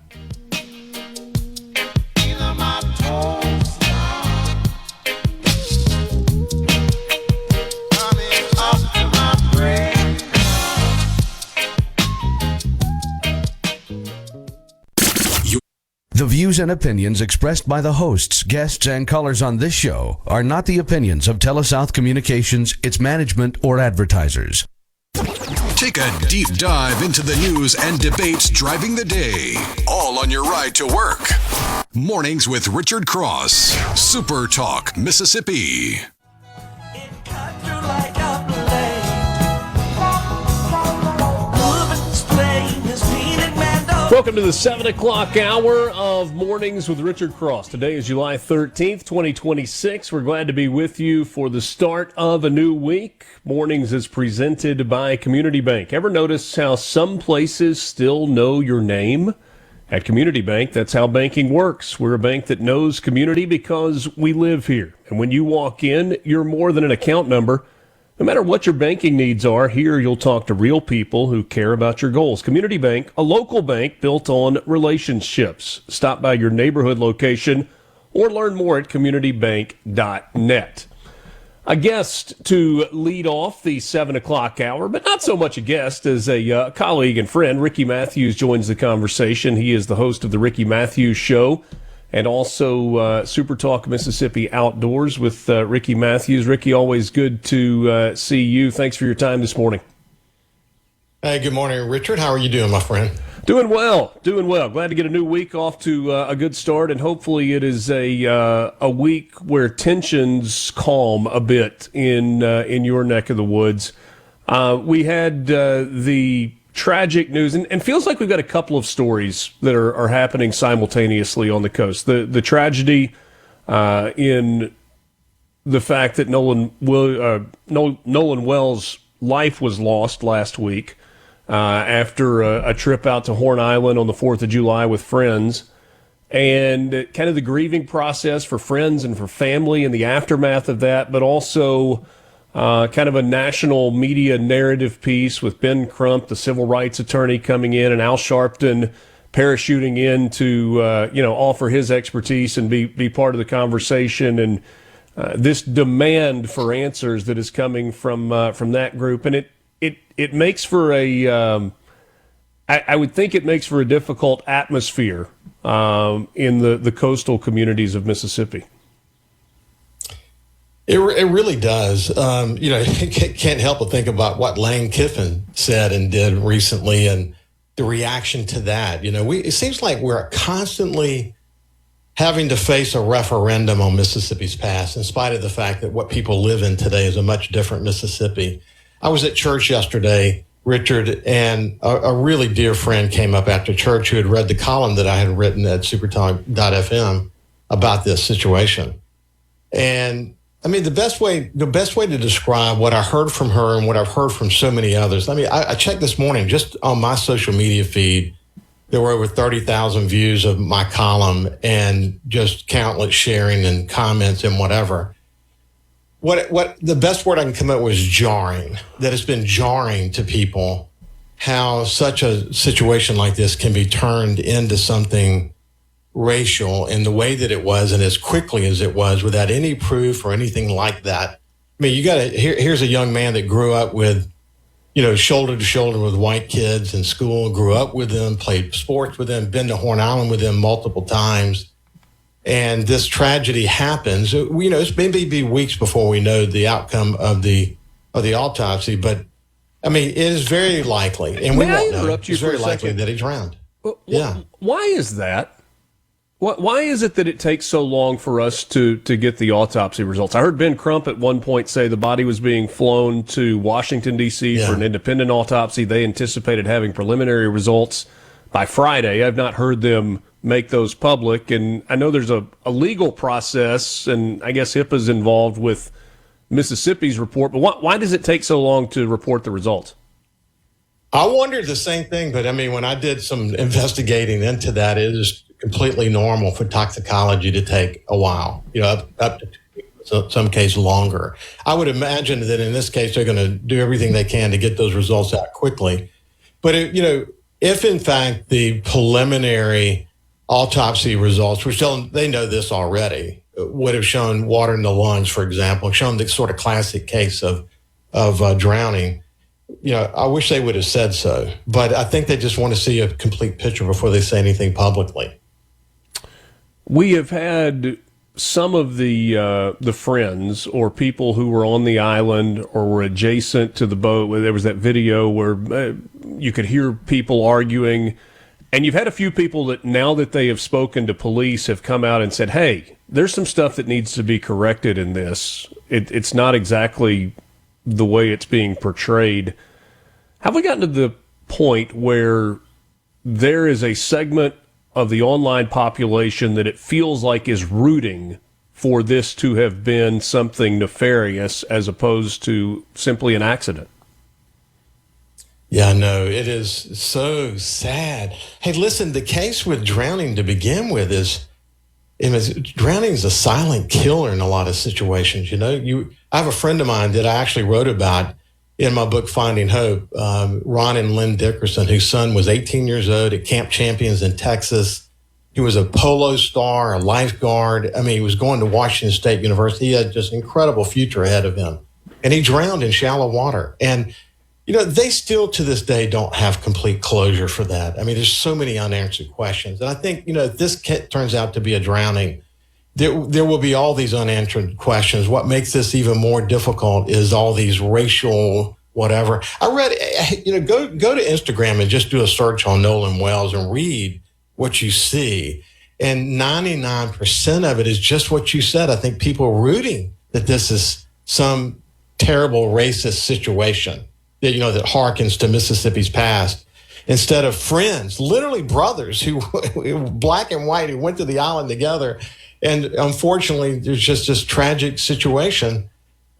The views and opinions expressed by the hosts, guests, and callers on this show are not the opinions of TeleSouth Communications, its management, or advertisers. Take a deep dive into the news and debates driving the day, all on your ride to work. Mornings with Richard Cross, Super Talk, Mississippi. Welcome to the 7 o'clock hour of Mornings with Richard Cross. Today is July 13th, 2026. We're glad to be with you for the start of a new week. Mornings is presented by Community Bank. Ever notice how some places still know your name? At Community Bank, that's how banking works. We're a bank that knows community because we live here. And when you walk in, you're more than an account number. No matter what your banking needs are, here you'll talk to real people who care about your goals. Community Bank, a local bank built on relationships. Stop by your neighborhood location or learn more at communitybank.net. A guest to lead off the 7 o'clock hour, but not so much a guest as a colleague and friend. Ricky Mathews joins the conversation. He is the host of the Ricky Mathews Show and also Super Talk Mississippi Outdoors with Ricky Mathews. Ricky, always good to see you. Thanks for your time this morning. Hey, good morning, Richard. How are you doing, my friend? Doing well. Glad to get a new week off to a good start, and hopefully it is a week where tensions calm a bit in your neck of the woods. We had the tragic news, and feels like we've got a couple of stories that are happening simultaneously on the coast. The tragedy in the fact that Nolan Wells' life was lost last week after a trip out to Horn Island on the 4th of July with friends, and kind of the grieving process for friends and for family and the aftermath of that, but also kind of a national media narrative piece with Ben Crump, the civil rights attorney, coming in, and Al Sharpton parachuting in to offer his expertise and be part of the conversation, and this demand for answers that is coming from that group, and it makes for I would think it makes for a difficult atmosphere in the coastal communities of Mississippi. It really does. Can't help but think about what Lane Kiffin said and did recently and the reaction to that. It seems like we're constantly having to face a referendum on Mississippi's past, in spite of the fact that what people live in today is a much different Mississippi. I was at church yesterday, Richard, and a really dear friend came up after church who had read the column that I had written at SuperTalk.fm about this situation. And I mean, the best way to describe what I heard from her and what I've heard from so many others. I mean, I checked this morning just on my social media feed. There were over 30,000 views of my column and just countless sharing and comments and whatever. what the best word I can come up with is jarring. That it's been jarring to people how such a situation like this can be turned into something racial in the way that it was and as quickly as it was without any proof or anything like that. I mean, here's a young man that grew up with, shoulder to shoulder with white kids in school, grew up with them, played sports with them, been to Horn Island with them multiple times. And this tragedy happens. It's maybe be weeks before we know the outcome of the autopsy, but I mean, it is very likely, and we won't know. It's very likely that he drowned. Yeah. Why is that? Why is it that it takes so long for us to get the autopsy results? I heard Ben Crump at one point say the body was being flown to Washington, D.C. for an independent autopsy. They anticipated having preliminary results by Friday. I've not heard them make those public, and I know there's a legal process, and I guess HIPAA's involved with Mississippi's report, but why does it take so long to report the results? I wondered the same thing, but I mean, when I did some investigating into that, it is completely normal for toxicology to take a while, up to some case longer. I would imagine that in this case, they're going to do everything they can to get those results out quickly. But, if in fact the preliminary autopsy results, which they know this already, would have shown water in the lungs, for example, shown the sort of classic case of drowning, I wish they would have said so. But I think they just want to see a complete picture before they say anything publicly. We have had some of the friends or people who were on the island or were adjacent to the boat. Where there was that video where you could hear people arguing. And you've had a few people that now that they have spoken to police have come out and said, hey, there's some stuff that needs to be corrected in this. It's not exactly the way it's being portrayed. Have we gotten to the point where there is a segment of the online population that it feels like is rooting for this to have been something nefarious as opposed to simply an accident? Yeah, no, it is so sad. Hey, listen, the case with drowning to begin with drowning is a silent killer in a lot of situations. I have a friend of mine that I actually wrote about in my book, Finding Hope, Ron and Lynn Dickerson, whose son was 18 years old at Camp Champions in Texas. He was a polo star, a lifeguard. I mean, he was going to Washington State University. He had just an incredible future ahead of him. And he drowned in shallow water. And, they still to this day don't have complete closure for that. I mean, there's so many unanswered questions. And I think, if this turns out to be a drowning, there will be all these unanswered questions. What makes this even more difficult is all these racial whatever. I read, go to Instagram and just do a search on Nolan Wells and read what you see. And 99% of it is just what you said. I think people are rooting that this is some terrible racist situation that, that harkens to Mississippi's past, instead of friends, literally brothers who black and white, who went to the island together. And unfortunately, there's just this tragic situation.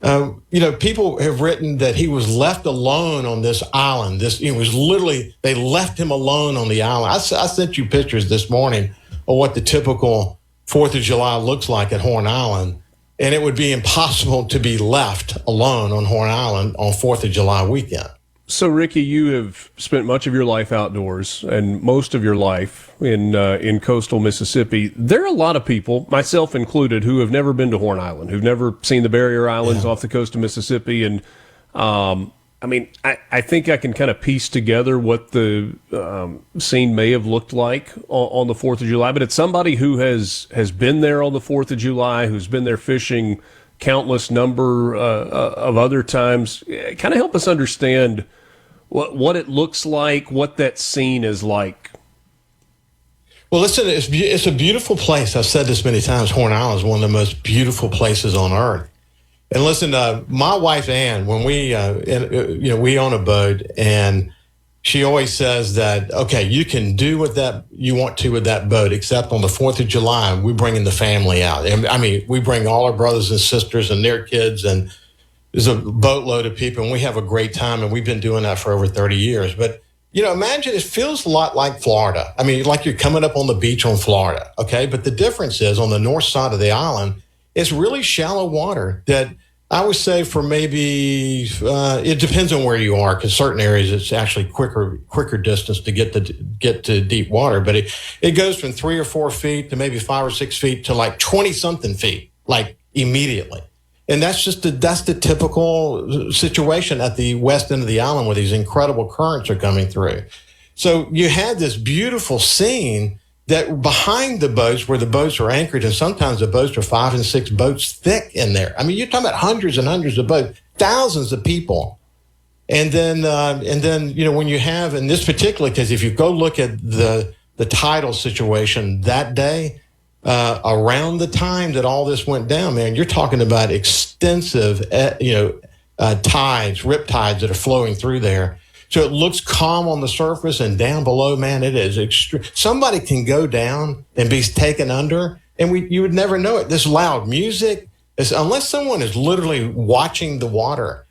People have written that he was left alone on this island. They left him alone on the island. I sent you pictures this morning of what the typical 4th of July looks like at Horn Island. And it would be impossible to be left alone on Horn Island on 4th of July weekend. So, Ricky, you have spent much of your life outdoors and most of your life in coastal Mississippi. There are a lot of people, myself included, who have never been to Horn Island, who've never seen the barrier islands off the coast of Mississippi. And, I think I can kind of piece together what the scene may have looked like on the 4th of July. But it's somebody who has been there on the 4th of July, who's been there fishing countless number of other times. Kind of help us understand what it looks like, what that scene is like. Well, listen, it's a beautiful place. I've said this many times. Horn Island is one of the most beautiful places on earth. And listen, my wife, Ann, when we own a boat, and she always says that, okay, you can do what that you want to with that boat, except on the 4th of July, we bring the family out. And I mean, we bring all our brothers and sisters and their kids, and there's a boatload of people, and we have a great time, and we've been doing that for over 30 years. But, imagine it feels a lot like Florida. I mean, like you're coming up on the beach on Florida, okay? But the difference is on the north side of the island, it's really shallow water that I would say for maybe it depends on where you are, because certain areas it's actually quicker distance to get to deep water. But it goes from 3 or 4 feet to maybe 5 or 6 feet to like 20 something feet, like immediately. And that's the typical situation at the west end of the island where these incredible currents are coming through. So you had this beautiful scene that behind the boats, where the boats are anchored, and sometimes the boats are 5 and 6 boats thick in there. I mean, you're talking about hundreds and hundreds of boats, thousands of people. And then, when you have, in this particular case, if you go look at the tidal situation that day, around the time that all this went down, man, you're talking about extensive, tides, rip tides that are flowing through there. So it looks calm on the surface, and down below, man, it is extreme. Somebody can go down and be taken under, and you would never know it. This loud music, unless someone is literally watching the water,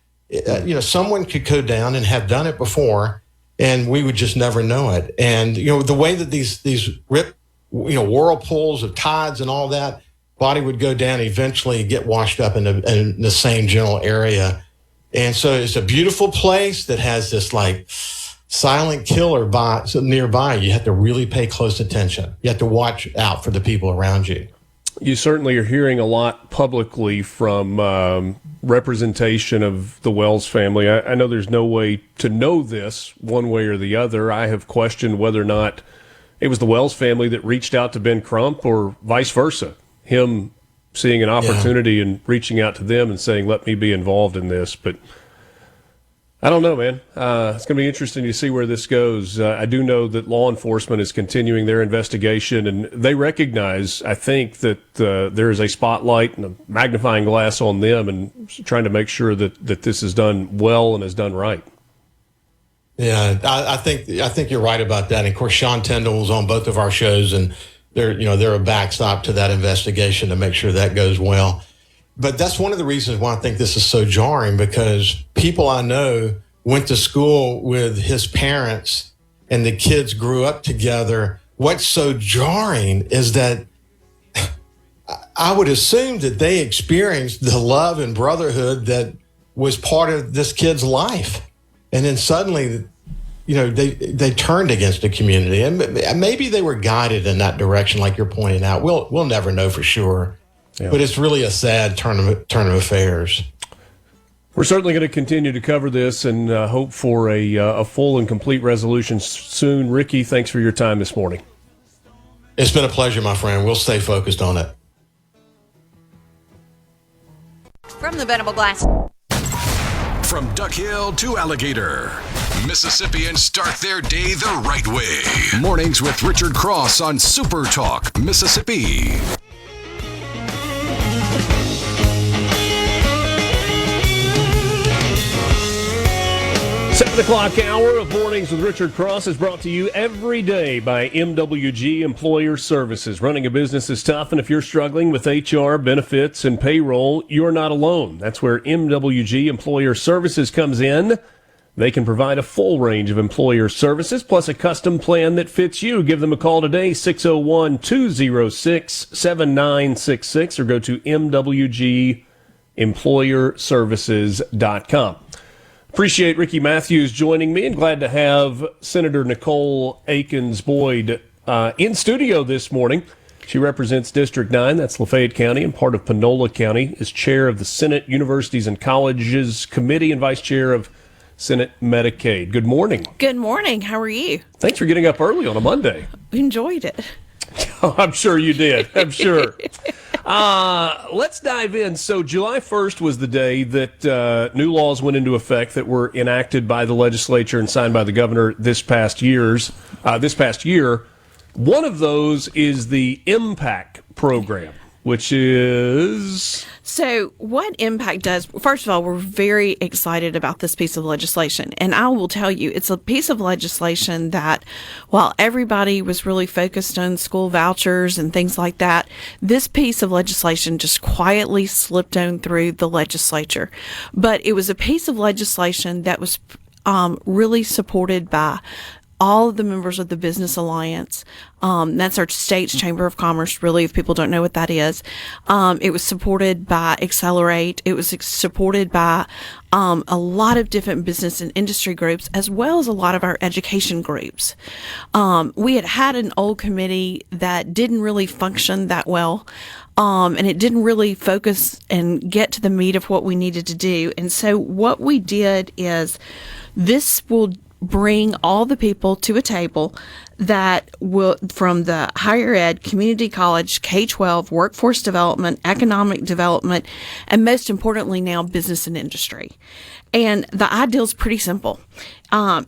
someone could go down and have done it before, and we would just never know it. And, the way that these rip, whirlpools of tides and all that, body would go down, eventually get washed up in the same general area. And so it's a beautiful place that has this like silent killer nearby. You have to really pay close attention. You have to watch out for the people around you. You certainly are hearing a lot publicly from representation of the Wells family. I know there's no way to know this one way or the other. I have questioned whether or not it was the Wells family that reached out to Ben Crump or vice versa. Him seeing an opportunity and reaching out to them and saying, let me be involved in this. But I don't know, man. It's going to be interesting to see where this goes. I do know that law enforcement is continuing their investigation, and they recognize, I think, that there is a spotlight and a magnifying glass on them, and trying to make sure that this is done well and is done right. Yeah, I think you're right about that. And of course, Sean Tyndall was on both of our shows, and they're a backstop to that investigation to make sure that goes well. But that's one of the reasons why I think this is so jarring, because people I know went to school with his parents and the kids grew up together. What's so jarring is that I would assume that they experienced the love and brotherhood that was part of this kid's life. And then suddenly, they turned against the community, and maybe they were guided in that direction, like you're pointing out. We'll never know for sure, but it's really a sad turn of affairs. We're certainly going to continue to cover this and hope for a full and complete resolution soon. Ricky, thanks for your time this morning. It's been a pleasure, my friend. We'll stay focused on it. From the Venable Glass. From Duck Hill to Alligator, Mississippians start their day the right way. Mornings with Richard Cross on Super Talk, Mississippi. 7 o'clock hour of Mornings with Richard Cross is brought to you every day by MWG Employer Services. Running a business is tough, and if you're struggling with HR, benefits, and payroll, you're not alone. That's where MWG Employer Services comes in. They can provide a full range of employer services, plus a custom plan that fits you. Give them a call today, 601-206-7966, or go to MWGEmployerServices.com. Appreciate Ricky Mathews joining me, and glad to have Senator Nicole Akins-Boyd in studio this morning. She represents District 9, that's Lafayette County, and part of Panola County, is chair of the Senate Universities and Colleges Committee and vice chair of Senate Medicaid. Good morning. Good morning. How are you? Thanks for getting up early on a Monday. Enjoyed it. Oh, I'm sure you did. I'm sure. Let's dive in. So July 1st was the day that new laws went into effect that were enacted by the legislature and signed by the governor this past year. One of those is the IMPACT program, which is... So what IMPACT does, first of all, we're very excited about this piece of legislation. And I will tell you, it's a piece of legislation that, while everybody was really focused on school vouchers and things like that, this piece of legislation just quietly slipped on through the legislature. But it was a piece of legislation that was really supported by all of the members of the Business Alliance. That's our state's Chamber of Commerce, really, if people don't know what that is. It was supported by Accelerate. It was supported by a lot of different business and industry groups, as well as a lot of our education groups. We had an old committee that didn't really function that well, and it didn't really focus and get to the meat of what we needed to do. And so what we did is this will bring all the people to a table that will, from the higher ed, community college, K-12, workforce development, economic development, and most importantly now, business and industry. And the ideal is pretty simple.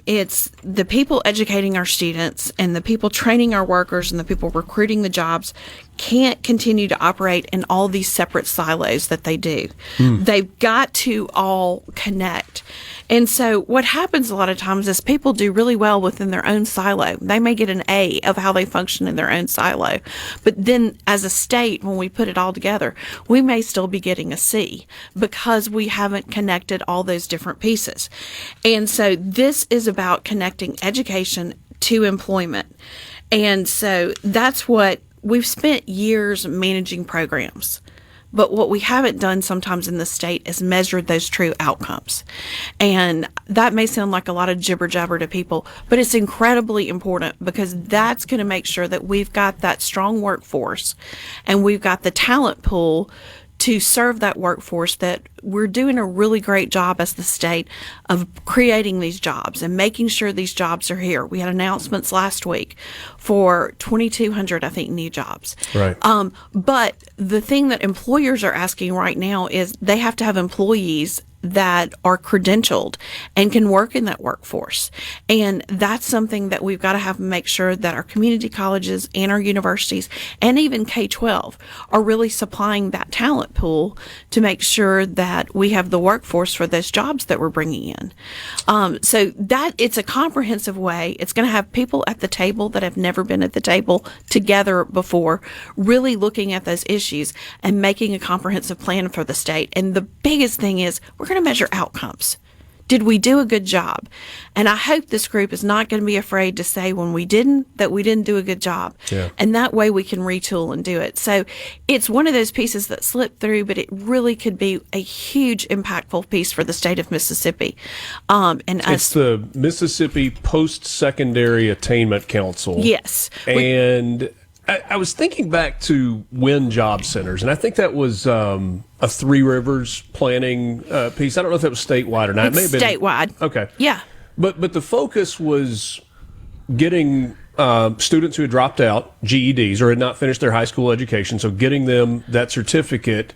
It's the people educating our students and the people training our workers and the people recruiting the jobs can't continue to operate in all these separate silos that they do. They've got to all connect. And so what happens a lot of times is people do really well within their own silo. They may get an A of how they function in their own silo. But then as a state, when we put it all together, we may still be getting a C because we haven't connected all those different pieces. And so this is about connecting education to employment. And so that's what we've spent years managing programs. But what we haven't done sometimes in the state is measured those true outcomes. And that may sound like a lot of jibber jabber to people, but it's incredibly important because that's going to make sure that we've got that strong workforce and we've got the talent pool to serve that workforce, that we're doing a really great job as the state of creating these jobs and making sure these jobs are here. We had announcements last week for 2,200, I think, new jobs. Right. But the thing that employers are asking right now is they have to have employees that are credentialed and can work in that workforce. And that's something that we've got to have to make sure that our community colleges and our universities and even K-12 are really supplying that talent pool to make sure that we have the workforce for those jobs that we're bringing in. So that it's a comprehensive way. It's going to have people at the table that have never been at the table together before, really looking at those issues and making a comprehensive plan for the state. And the biggest thing is we're going to measure outcomes. Did we do a good job? And I hope this group is not going to be afraid to say when we didn't, that we didn't do a good job. Yeah. And that way we can retool and do it. So it's one of those pieces that slipped through, but it really could be a huge impactful piece for the state of Mississippi. It's the Mississippi Post-Secondary Attainment Council. Yes. And I was thinking back to WIN Job Centers, and I think that was a Three Rivers planning piece. I don't know if that was statewide or not. It's it may have been statewide. Okay. Yeah. But the focus was getting students who had dropped out, GEDs, or had not finished their high school education, so getting them that certificate,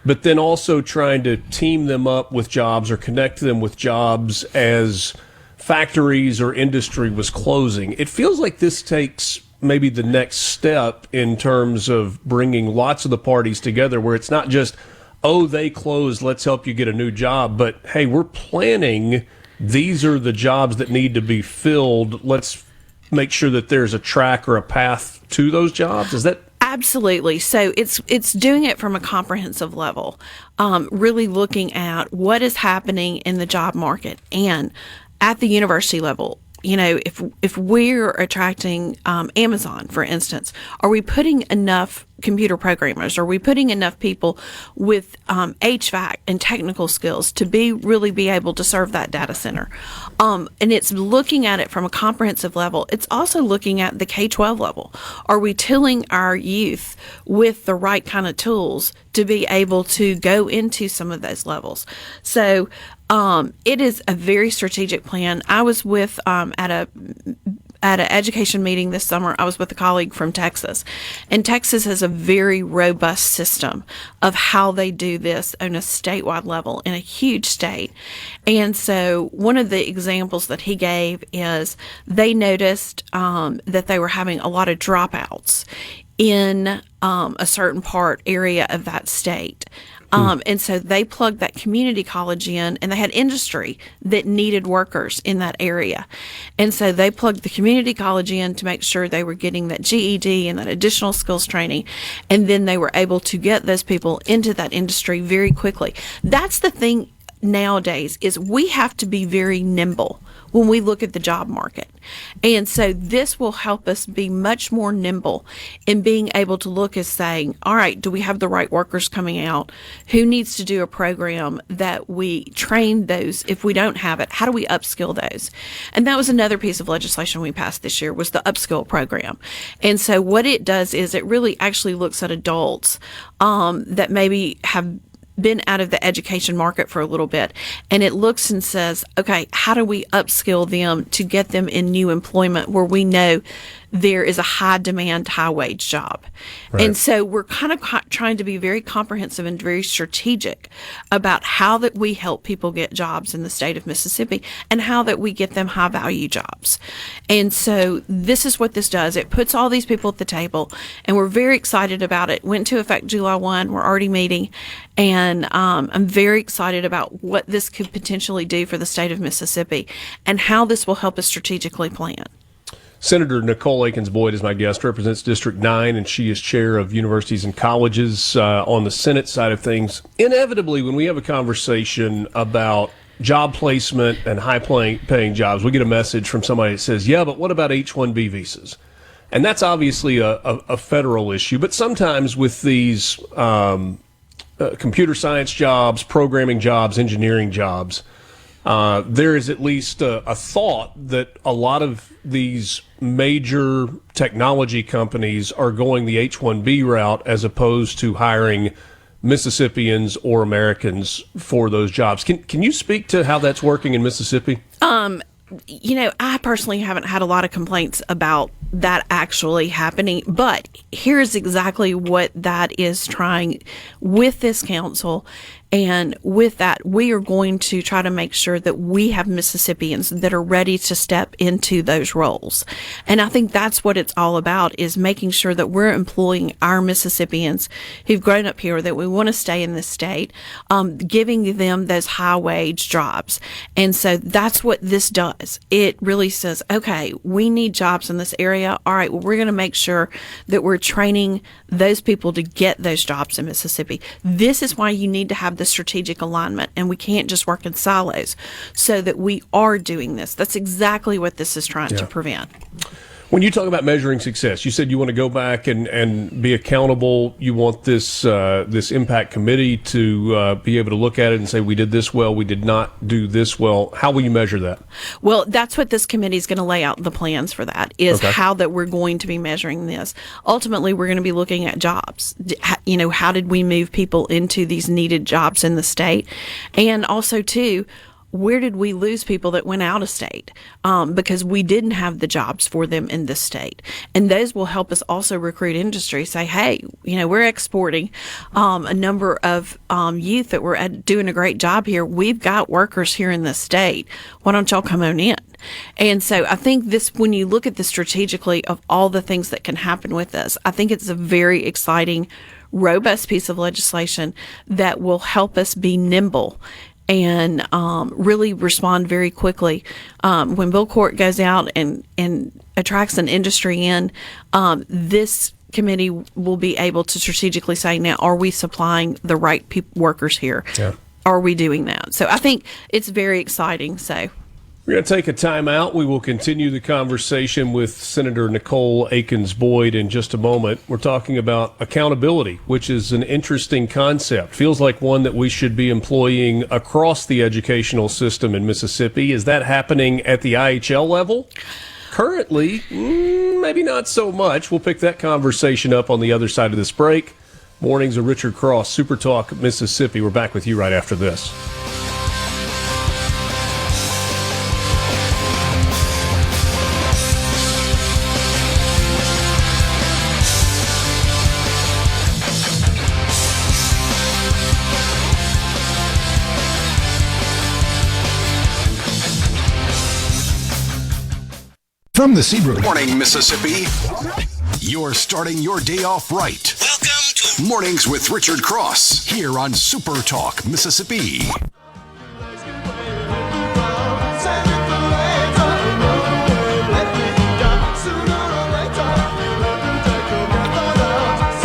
but then also trying to team them up with jobs or connect them with jobs as factories or industry was closing. It feels like this takes maybe the next step in terms of bringing lots of the parties together, where it's not just, oh, they closed, let's help you get a new job, but hey, we're planning, these are the jobs that need to be filled, let's make sure that there's a track or a path to those jobs. Is that Absolutely. So it's doing it from a comprehensive level, really looking at what is happening in the job market and at the university level. You know, if we're attracting Amazon, for instance, are we putting enough computer programmers? Are we putting enough people with HVAC and technical skills to really be able to serve that data center? And it's looking at it from a comprehensive level. It's also looking at the K-12 level. Are we tilling our youth with the right kind of tools to be able to go into some of those levels? So it is a very strategic plan. I was with at an education meeting this summer. I was with a colleague from Texas, and Texas has a very robust system of how they do this on a statewide level in a huge state. And so one of the examples that he gave is they noticed that they were having a lot of dropouts in a certain area of that state. And so they plugged that community college in, and they had industry that needed workers in that area. And so they plugged the community college in to make sure they were getting that GED and that additional skills training. And then they were able to get those people into that industry very quickly. That's the thing nowadays, is we have to be very nimble. when we look at the job market. And so this will help us be much more nimble in being able to look at saying, all right, do we have the right workers coming out? Who needs to do a program that we train those? If we don't have it, how do we upskill those? And that was another piece of legislation we passed this year, was the upskill program. And so what it does is it really actually looks at adults that maybe have been out of the education market for a little bit, and it looks and says, okay, how do we upskill them to get them in new employment where we know there is a high demand, high wage job. Right. And so we're kind of trying to be very comprehensive and very strategic about how that we help people get jobs in the state of Mississippi and how that we get them high value jobs. And so this is what this does. It puts all these people at the table, and we're very excited about it. Went into effect July 1. We're already meeting, and I'm very excited about what this could potentially do for the state of Mississippi and how this will help us strategically plan. Senator Nicole Akins-Boyd is my guest, represents District 9, and she is chair of universities and colleges on the Senate side of things. Inevitably, when we have a conversation about job placement and high-paying jobs, we get a message from somebody that says, yeah, but what about H-1B visas? And that's obviously a federal issue, but sometimes with these computer science jobs, programming jobs, engineering jobs, there is at least a thought that a lot of these major technology companies are going the H-1B route as opposed to hiring Mississippians or Americans for those jobs. Can you speak to how that's working in Mississippi? I personally haven't had a lot of complaints about that actually happening, but here's exactly what that is trying with this council. And with that, we are going to try to make sure that we have Mississippians that are ready to step into those roles. And I think that's what it's all about, is making sure that we're employing our Mississippians who've grown up here, that we want to stay in this state, giving them those high wage jobs. And so that's what this does. It really says, okay, we need jobs in this area. All right, well, we're going to make sure that we're training those people to get those jobs in Mississippi. This is why you need to have the strategic alignment, and we can't just work in silos, so that we are doing this. That's exactly what this is trying to prevent. When you talk about measuring success, you said you want to go back and be accountable. You want this impact committee to be able to look at it and say, we did this well, we did not do this well. How will you measure that? Well, that's what this committee is going to lay out the plans for, that is how that we're going to be measuring this. Ultimately, we're going to be looking at jobs. How did we move people into these needed jobs in the state? And also, too, where did we lose people that went out of state because we didn't have the jobs for them in this state? And those will help us also recruit industry. Say, hey, we're exporting a number of youth that were doing a great job here. We've got workers here in this state. Why don't y'all come on in? And so I think this, when you look at this strategically of all the things that can happen with this, I think it's a very exciting, robust piece of legislation that will help us be nimble and really respond very quickly. When Bill Court goes out and attracts an industry in, this committee will be able to strategically say, now, are we supplying the right workers here? Yeah. Are we doing that? So I think it's very exciting. So we're going to take a time out. We will continue the conversation with Senator Nicole Akins-Boyd in just a moment. We're talking about accountability, which is an interesting concept. Feels like one that we should be employing across the educational system in Mississippi. Is that happening at the IHL level? Currently, maybe not so much. We'll pick that conversation up on the other side of this break. Mornings of Richard Cross, SuperTalk Mississippi. We're back with you right after this. From the Seabrook Morning, Mississippi, you're starting your day off right. Welcome to Mornings with Richard Cross, here on Super Talk, Mississippi.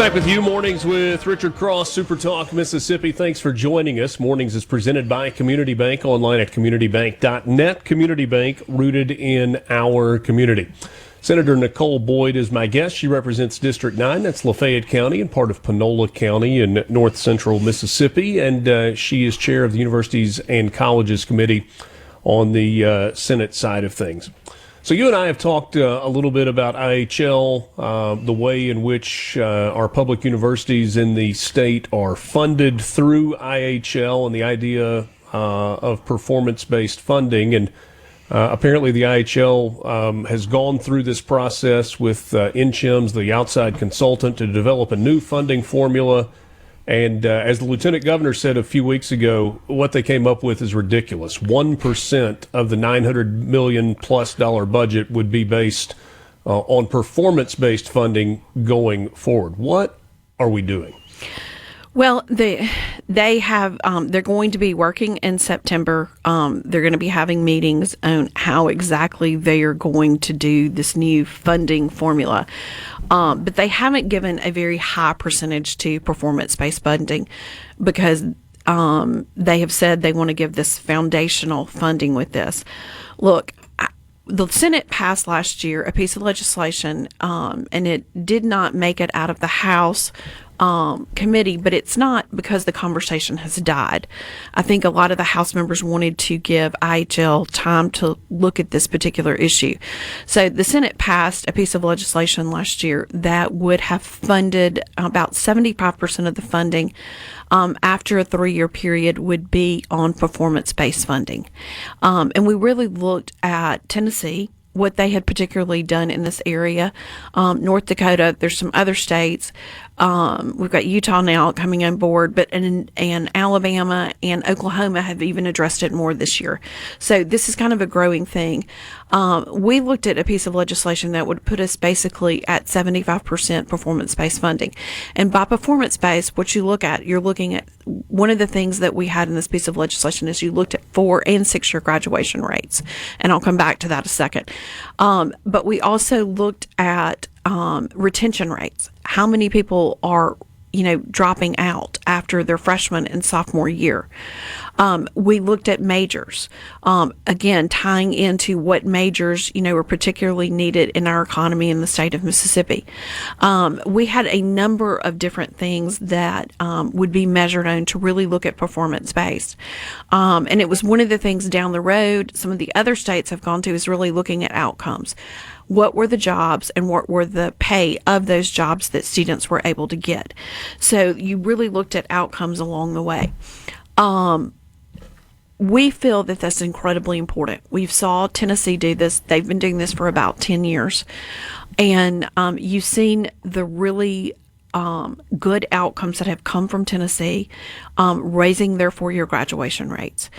Back with you, Mornings with Richard Cross, SuperTalk, Mississippi. Thanks for joining us. Mornings is presented by Community Bank, online at communitybank.net. Community Bank, rooted in our community. Senator Nicole Boyd is my guest. She represents District 9. That's Lafayette County and part of Panola County in north central Mississippi. And she is chair of the Universities and Colleges Committee on the Senate side of things. So you and I have talked a little bit about IHL, the way in which our public universities in the state are funded through IHL, and the idea of performance-based funding. And apparently the IHL has gone through this process with NCHIMS, the outside consultant, to develop a new funding formula. And as the lieutenant governor said a few weeks ago, what they came up with is ridiculous. 1% of the $900 million plus budget would be based on performance-based funding going forward. What are we doing? Well, they have they're going to be working in September. They're going to be having meetings on how exactly they are going to do this new funding formula. But they haven't given a very high percentage to performance-based funding because they have said they want to give this foundational funding with this. Look, the Senate passed last year a piece of legislation, and it did not make it out of the House committee, but it's not because the conversation has died. I think a lot of the House members wanted to give IHL time to look at this particular issue. So the Senate passed a piece of legislation last year that would have funded about 75% of the funding after a 3-year period would be on performance-based funding. And we really looked at Tennessee, what they had particularly done in this area. North Dakota, there's some other states. We've got Utah now coming on board, but and Alabama and Oklahoma have even addressed it more this year. So this is kind of a growing thing. We looked at a piece of legislation that would put us basically at 75% performance-based funding. And by performance-based, what you look at, you're looking at one of the things that we had in this piece of legislation is you looked at 4- and 6-year graduation rates. And I'll come back to that a second. But we also looked at retention rates. How many people are, dropping out after their freshman and sophomore year? We looked at majors, again, tying into what majors, were particularly needed in our economy in the state of Mississippi. We had a number of different things that would be measured on to really look at performance-based. And it was one of the things down the road some of the other states have gone to is really looking at outcomes. What were the jobs and what were the pay of those jobs that students were able to get? So you really looked at outcomes along the way. We feel that that's incredibly important. We saw Tennessee do this. They've been doing this for about 10 years. And you've seen the really good outcomes that have come from Tennessee, raising their 4-year graduation rates,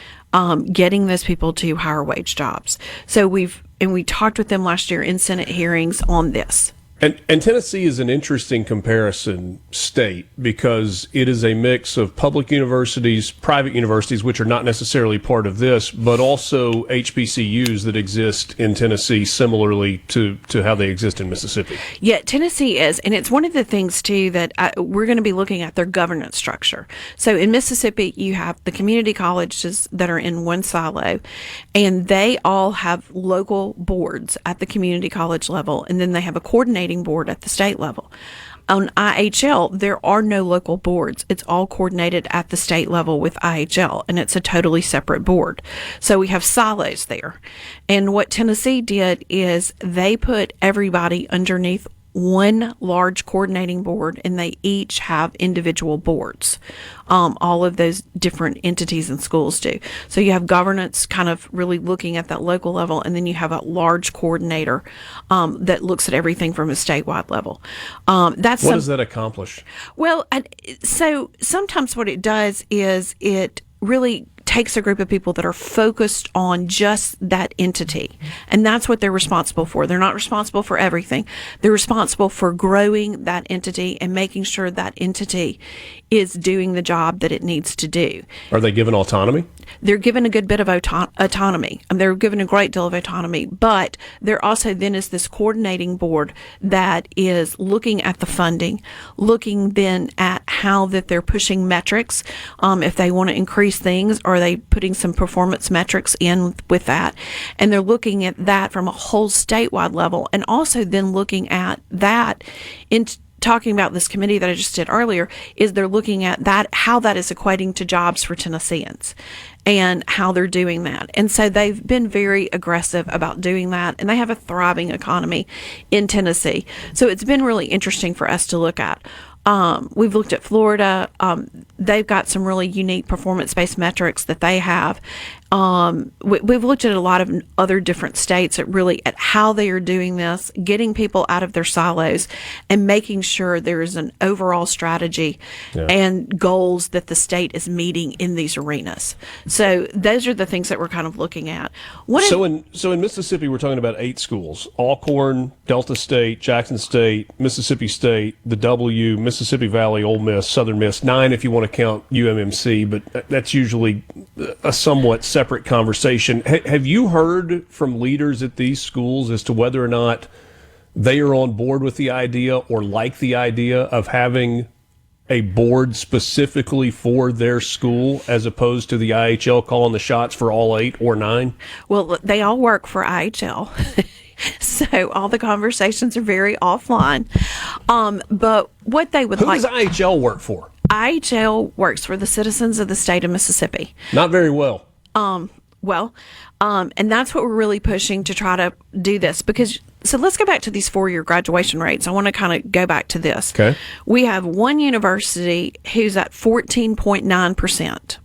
getting those people to higher wage jobs. So we talked with them last year in Senate hearings on this. And Tennessee is an interesting comparison state because it is a mix of public universities, private universities, which are not necessarily part of this, but also HBCUs that exist in Tennessee similarly to how they exist in Mississippi. Yeah, Tennessee is, and it's one of the things, too, that we're going to be looking at their governance structure. So in Mississippi, you have the community colleges that are in one silo, and they all have local boards at the community college level, and then they have a coordinating board at the state level. On IHL, there are no local boards. It's all coordinated at the state level with IHL, and it's a totally separate board. So we have silos there. And what Tennessee did is they put everybody underneath one large coordinating board, and they each have individual boards. All of those different entities and schools do. So you have governance kind of really looking at that local level, and then you have a large coordinator that looks at everything from a statewide level. What does that accomplish? Well, so sometimes what it does is it really takes a group of people that are focused on just that entity. And that's what they're responsible for. They're not responsible for everything. They're responsible for growing that entity and making sure that entity is doing the job that it needs to do. Are they given autonomy? They're given a good bit of autonomy. They're given a great deal of autonomy, but there also then is this coordinating board that is looking at the funding, looking then at how that they're pushing metrics, if they want to increase things, or are they putting some performance metrics in with that? And they're looking at that from a whole statewide level, and also then looking at that in talking about this committee that I just did earlier, is they're looking at that, how that is equating to jobs for Tennesseans and how they're doing that. And so they've been very aggressive about doing that, and they have a thriving economy in Tennessee. So it's been really interesting for us to look at. We've looked at Florida. They've got some really unique performance-based metrics that they have. We've looked at a lot of other different states at how they are doing this, getting people out of their silos, and making sure there is an overall strategy and goals that the state is meeting in these arenas. So those are the things that we're kind of looking at. In Mississippi, we're talking about 8 schools: Alcorn, Delta State, Jackson State, Mississippi State, the W, Mississippi Valley, Ole Miss, Southern Miss, 9 if you want to count UMMC, but that's usually a somewhat separate conversation. Have you heard from leaders at these schools as to whether or not they are on board with the idea or like the idea of having a board specifically for their school as opposed to the IHL calling the shots for all 8 or 9? Well, they all work for IHL. So all the conversations are very offline. But what they would Who does IHL work for? IHL works for the citizens of the state of Mississippi. Not very well. And that's what we're really pushing to try to do this, because so let's go back to these 4-year graduation rates. I want to kind of go back to this. Okay. We have one university who's at 14.9%.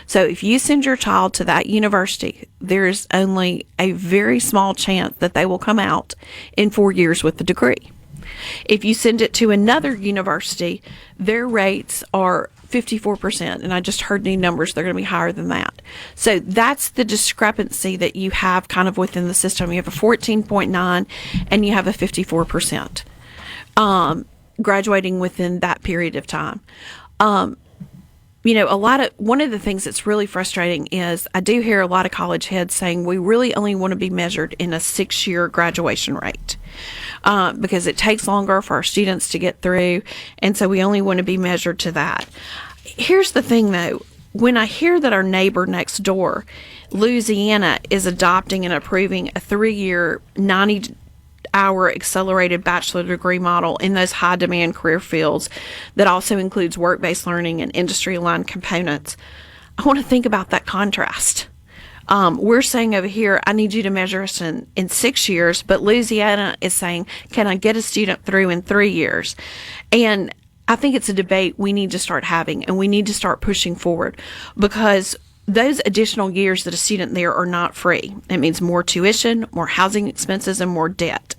So if you send your child to that university, there's only a very small chance that they will come out in 4 years with a degree. If you send it to another university, their rates are 54%, and I just heard new numbers, they're going to be higher than that. So that's the discrepancy that you have kind of within the system. You have a 14.9 and you have a 54% graduating within that period of time. One of the things that's really frustrating is I do hear a lot of college heads saying we really only want to be measured in a 6-year graduation rate because it takes longer for our students to get through, and so we only want to be measured to that. Here's the thing, though. When I hear that our neighbor next door, Louisiana, is adopting and approving a 3-year 90-hour accelerated bachelor degree model in those high demand career fields that also includes work-based learning and industry aligned components, I want to think about that contrast. We're saying over here, I need you to measure us in 6 years, but Louisiana is saying, can I get a student through in 3 years? And I think it's a debate we need to start having, and we need to start pushing forward, because those additional years that a student there are not free. It means more tuition, more housing expenses, and more debt.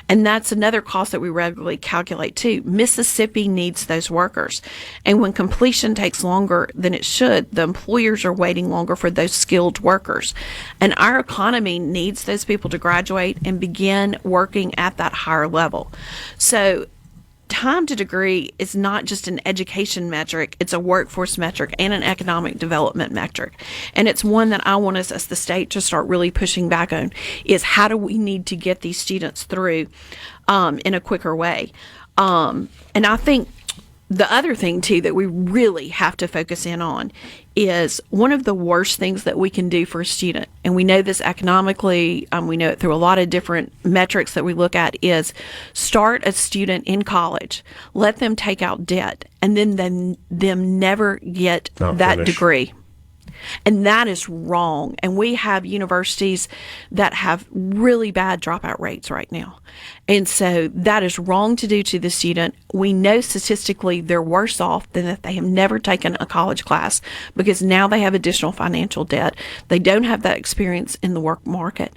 And that's another cost that we regularly calculate too. Mississippi needs those workers. And when completion takes longer than it should, the employers are waiting longer for those skilled workers. And our economy needs those people to graduate and begin working at that higher level. So time to degree is not just an education metric, it's a workforce metric and an economic development metric. And it's one that I want us as the state to start really pushing back on, is how do we need to get these students through in a quicker way. And I think the other thing, too, that we really have to focus in on is one of the worst things that we can do for a student, and we know this economically, we know it through a lot of different metrics that we look at, is start a student in college, let them take out debt, and then them never get that degree. And that is wrong. And we have universities that have really bad dropout rates right now. And so that is wrong to do to the student. We know statistically they're worse off than if they have never taken a college class, because now they have additional financial debt. They don't have that experience in the work market.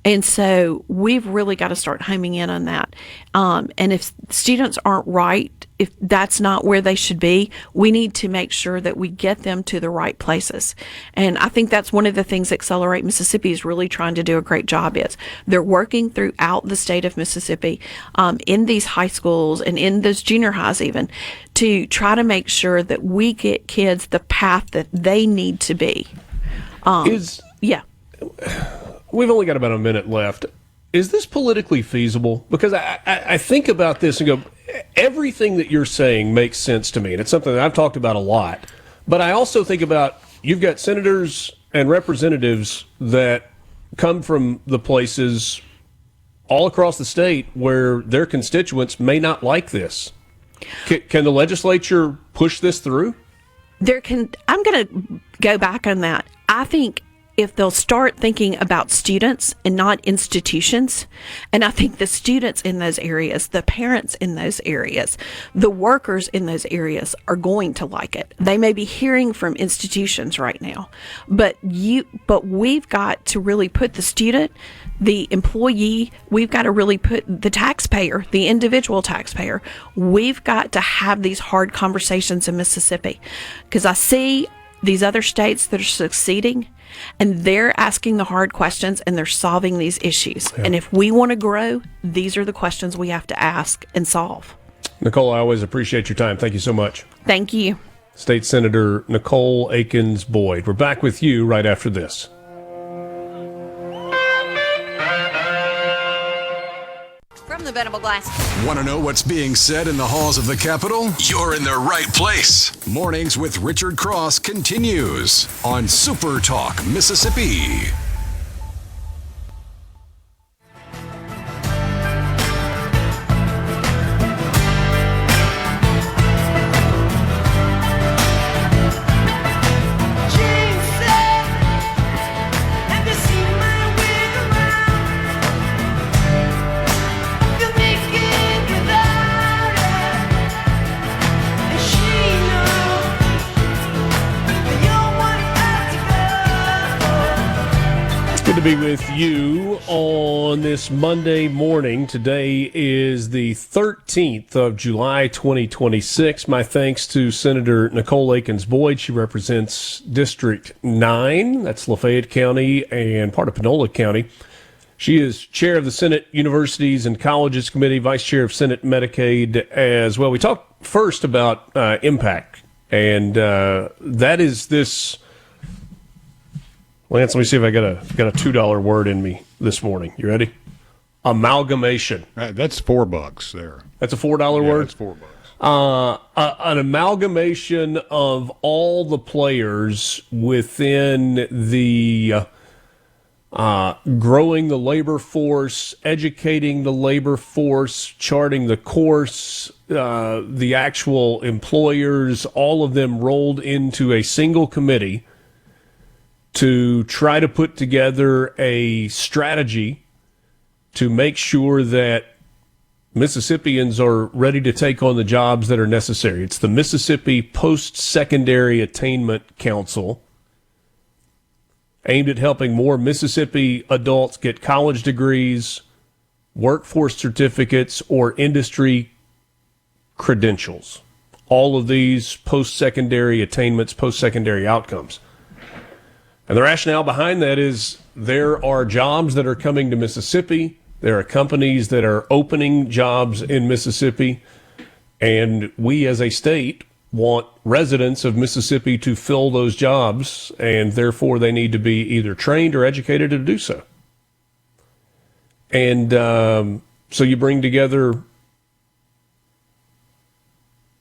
And so we've really got to start homing in on that. And if students aren't right if that's not where they should be, we need to make sure that we get them to the right places. And I think that's one of the things Accelerate Mississippi is really trying to do a great job is. They're working throughout the state of Mississippi, in these high schools and in those junior highs even, to try to make sure that we get kids the path that they need to be. Yeah. We've only got about a minute left. Is this politically feasible? Because I think about this and go, everything that you're saying makes sense to me, and it's something that I've talked about a lot. But I also think about, you've got senators and representatives that come from the places all across the state where their constituents may not like this. Can the legislature push this through? I'm going to go back on that. I think if they'll start thinking about students and not institutions, and I think the students in those areas, the parents in those areas, the workers in those areas are going to like it. They may be hearing from institutions right now, but we've got to really put the student, the employee, we've got to really put the taxpayer, the individual taxpayer, we've got to have these hard conversations in Mississippi, because I see these other states that are succeeding, and they're asking the hard questions and they're solving these issues. Yeah. And if we want to grow, these are the questions we have to ask and solve. Nicole, I always appreciate your time. Thank you so much. Thank you. State Senator Nicole Akins-Boyd. We're back with you right after this. From the Venable Glass. Want to know what's being said in the halls of the Capitol? You're in the right place. Mornings with Richard Cross continues on SuperTalk Mississippi. To be with you on this Monday morning. Today is the 13th of July, 2026. My thanks to Senator Nicole Akins-Boyd. She represents District 9. That's Lafayette County and part of Panola County. She is chair of the Senate Universities and Colleges Committee, vice chair of Senate Medicaid as well. We talked first about impact, and that is this... Lance, let me see if I got a $2 word in me this morning. You ready? Amalgamation. That's $4 there. That's a $4 word? That's $4. An amalgamation of all the players within the growing the labor force, educating the labor force, charting the course, the actual employers, all of them rolled into a single committee to try to put together a strategy to make sure that Mississippians are ready to take on the jobs that are necessary. It's the Mississippi Post-Secondary Attainment Council, aimed at helping more Mississippi adults get college degrees, workforce certificates, or industry credentials. All of these post-secondary attainments, post-secondary outcomes. And the rationale behind that is there are jobs that are coming to Mississippi. There are companies that are opening jobs in Mississippi. And we as a state want residents of Mississippi to fill those jobs, and therefore they need to be either trained or educated to do so. And so you bring together,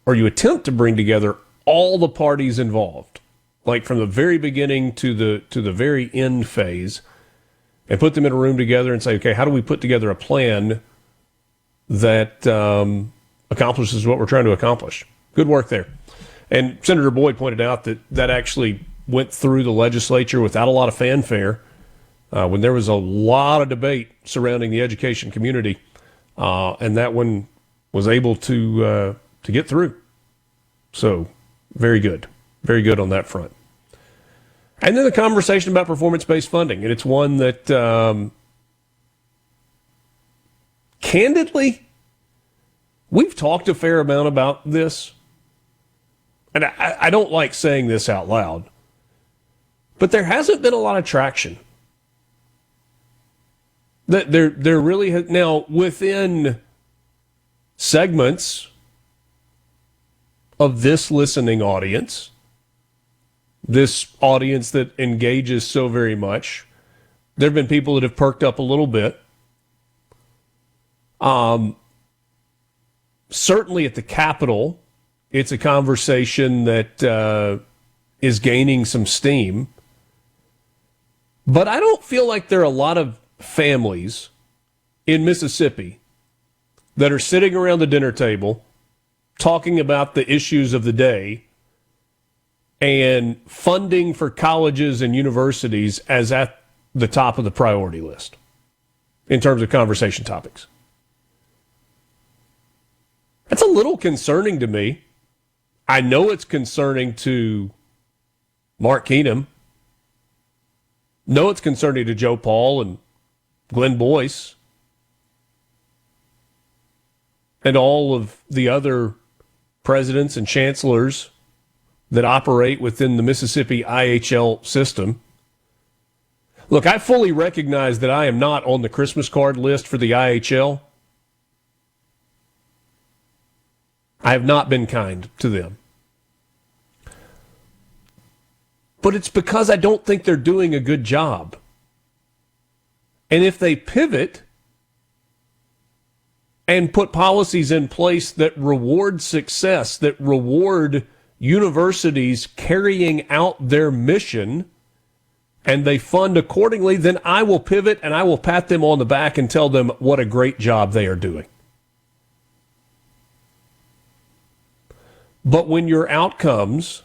or you attempt to bring together all the parties involved, like from the very beginning to the very end phase, and put them in a room together and say, okay, how do we put together a plan that accomplishes what we're trying to accomplish? Good work there. And Senator Boyd pointed out that actually went through the legislature without a lot of fanfare, when there was a lot of debate surrounding the education community, and that one was able to get through. So very good. Very good on that front. And then the conversation about performance-based funding. And it's one that, candidly, We've talked a fair amount about this, and I don't like saying this out loud, but there hasn't been a lot of traction. There really has, now within segments of this listening audience, this audience that engages so very much, there have been people that have perked up a little bit. Certainly at the Capitol, it's a conversation that is gaining some steam. But I don't feel like there are a lot of families in Mississippi that are sitting around the dinner table talking about the issues of the day and funding for colleges and universities as at the top of the priority list in terms of conversation topics. That's a little concerning to me. I know it's concerning to Mark Keenum. No, it's concerning to Joe Paul and Glenn Boyce and all of the other presidents and chancellors that operate within the Mississippi IHL system. Look, I fully recognize that I am not on the Christmas card list for the IHL. I have not been kind to them. But it's because I don't think they're doing a good job. And if they pivot and put policies in place that reward success, that reward universities carrying out their mission, and they fund accordingly, then I will pivot and I will pat them on the back and tell them what a great job they are doing. But when your outcomes,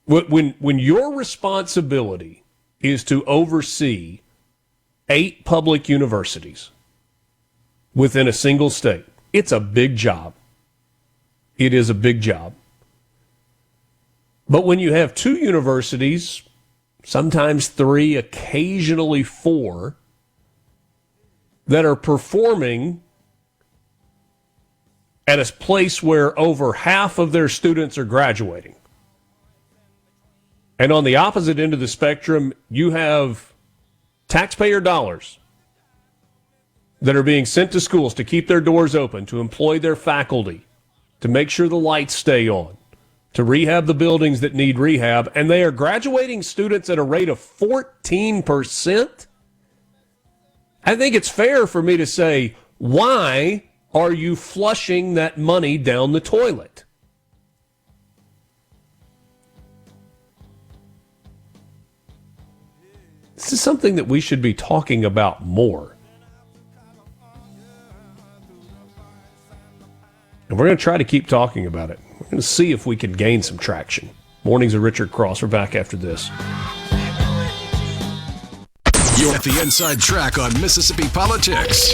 when your responsibility is to oversee 8 public universities within a single state, it's a big job. It is a big job. But when you have 2 universities, sometimes 3, occasionally 4, that are performing at a place where over half of their students are graduating, and on the opposite end of the spectrum, you have taxpayer dollars that are being sent to schools to keep their doors open, to employ their faculty, to make sure the lights stay on, to rehab the buildings that need rehab, and they are graduating students at a rate of 14%. I think it's fair for me to say, why are you flushing that money down the toilet? This is something that we should be talking about more. And we're going to try to keep talking about it. We're going to see if we can gain some traction. Mornings of Richard Cross. We're back after this. You're at the inside track on Mississippi politics.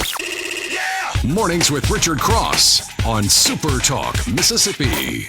Mornings with Richard Cross on SuperTalk Mississippi.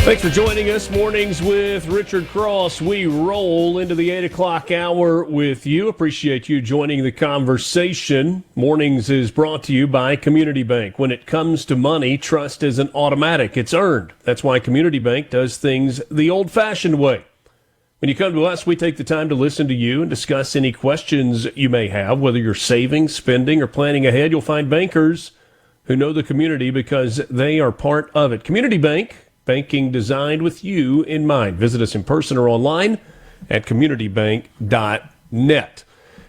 Thanks for joining us. Mornings with Richard Cross. We roll into the 8 o'clock hour with you. Appreciate you joining the conversation. Mornings is brought to you by Community Bank. When it comes to money, trust isn't automatic. It's earned. That's why Community Bank does things the old-fashioned way. When you come to us, we take the time to listen to you and discuss any questions you may have, whether you're saving, spending, or planning ahead. You'll find bankers who know the community because they are part of it. Community Bank. Banking designed with you in mind. Visit us in person or online at communitybank.net.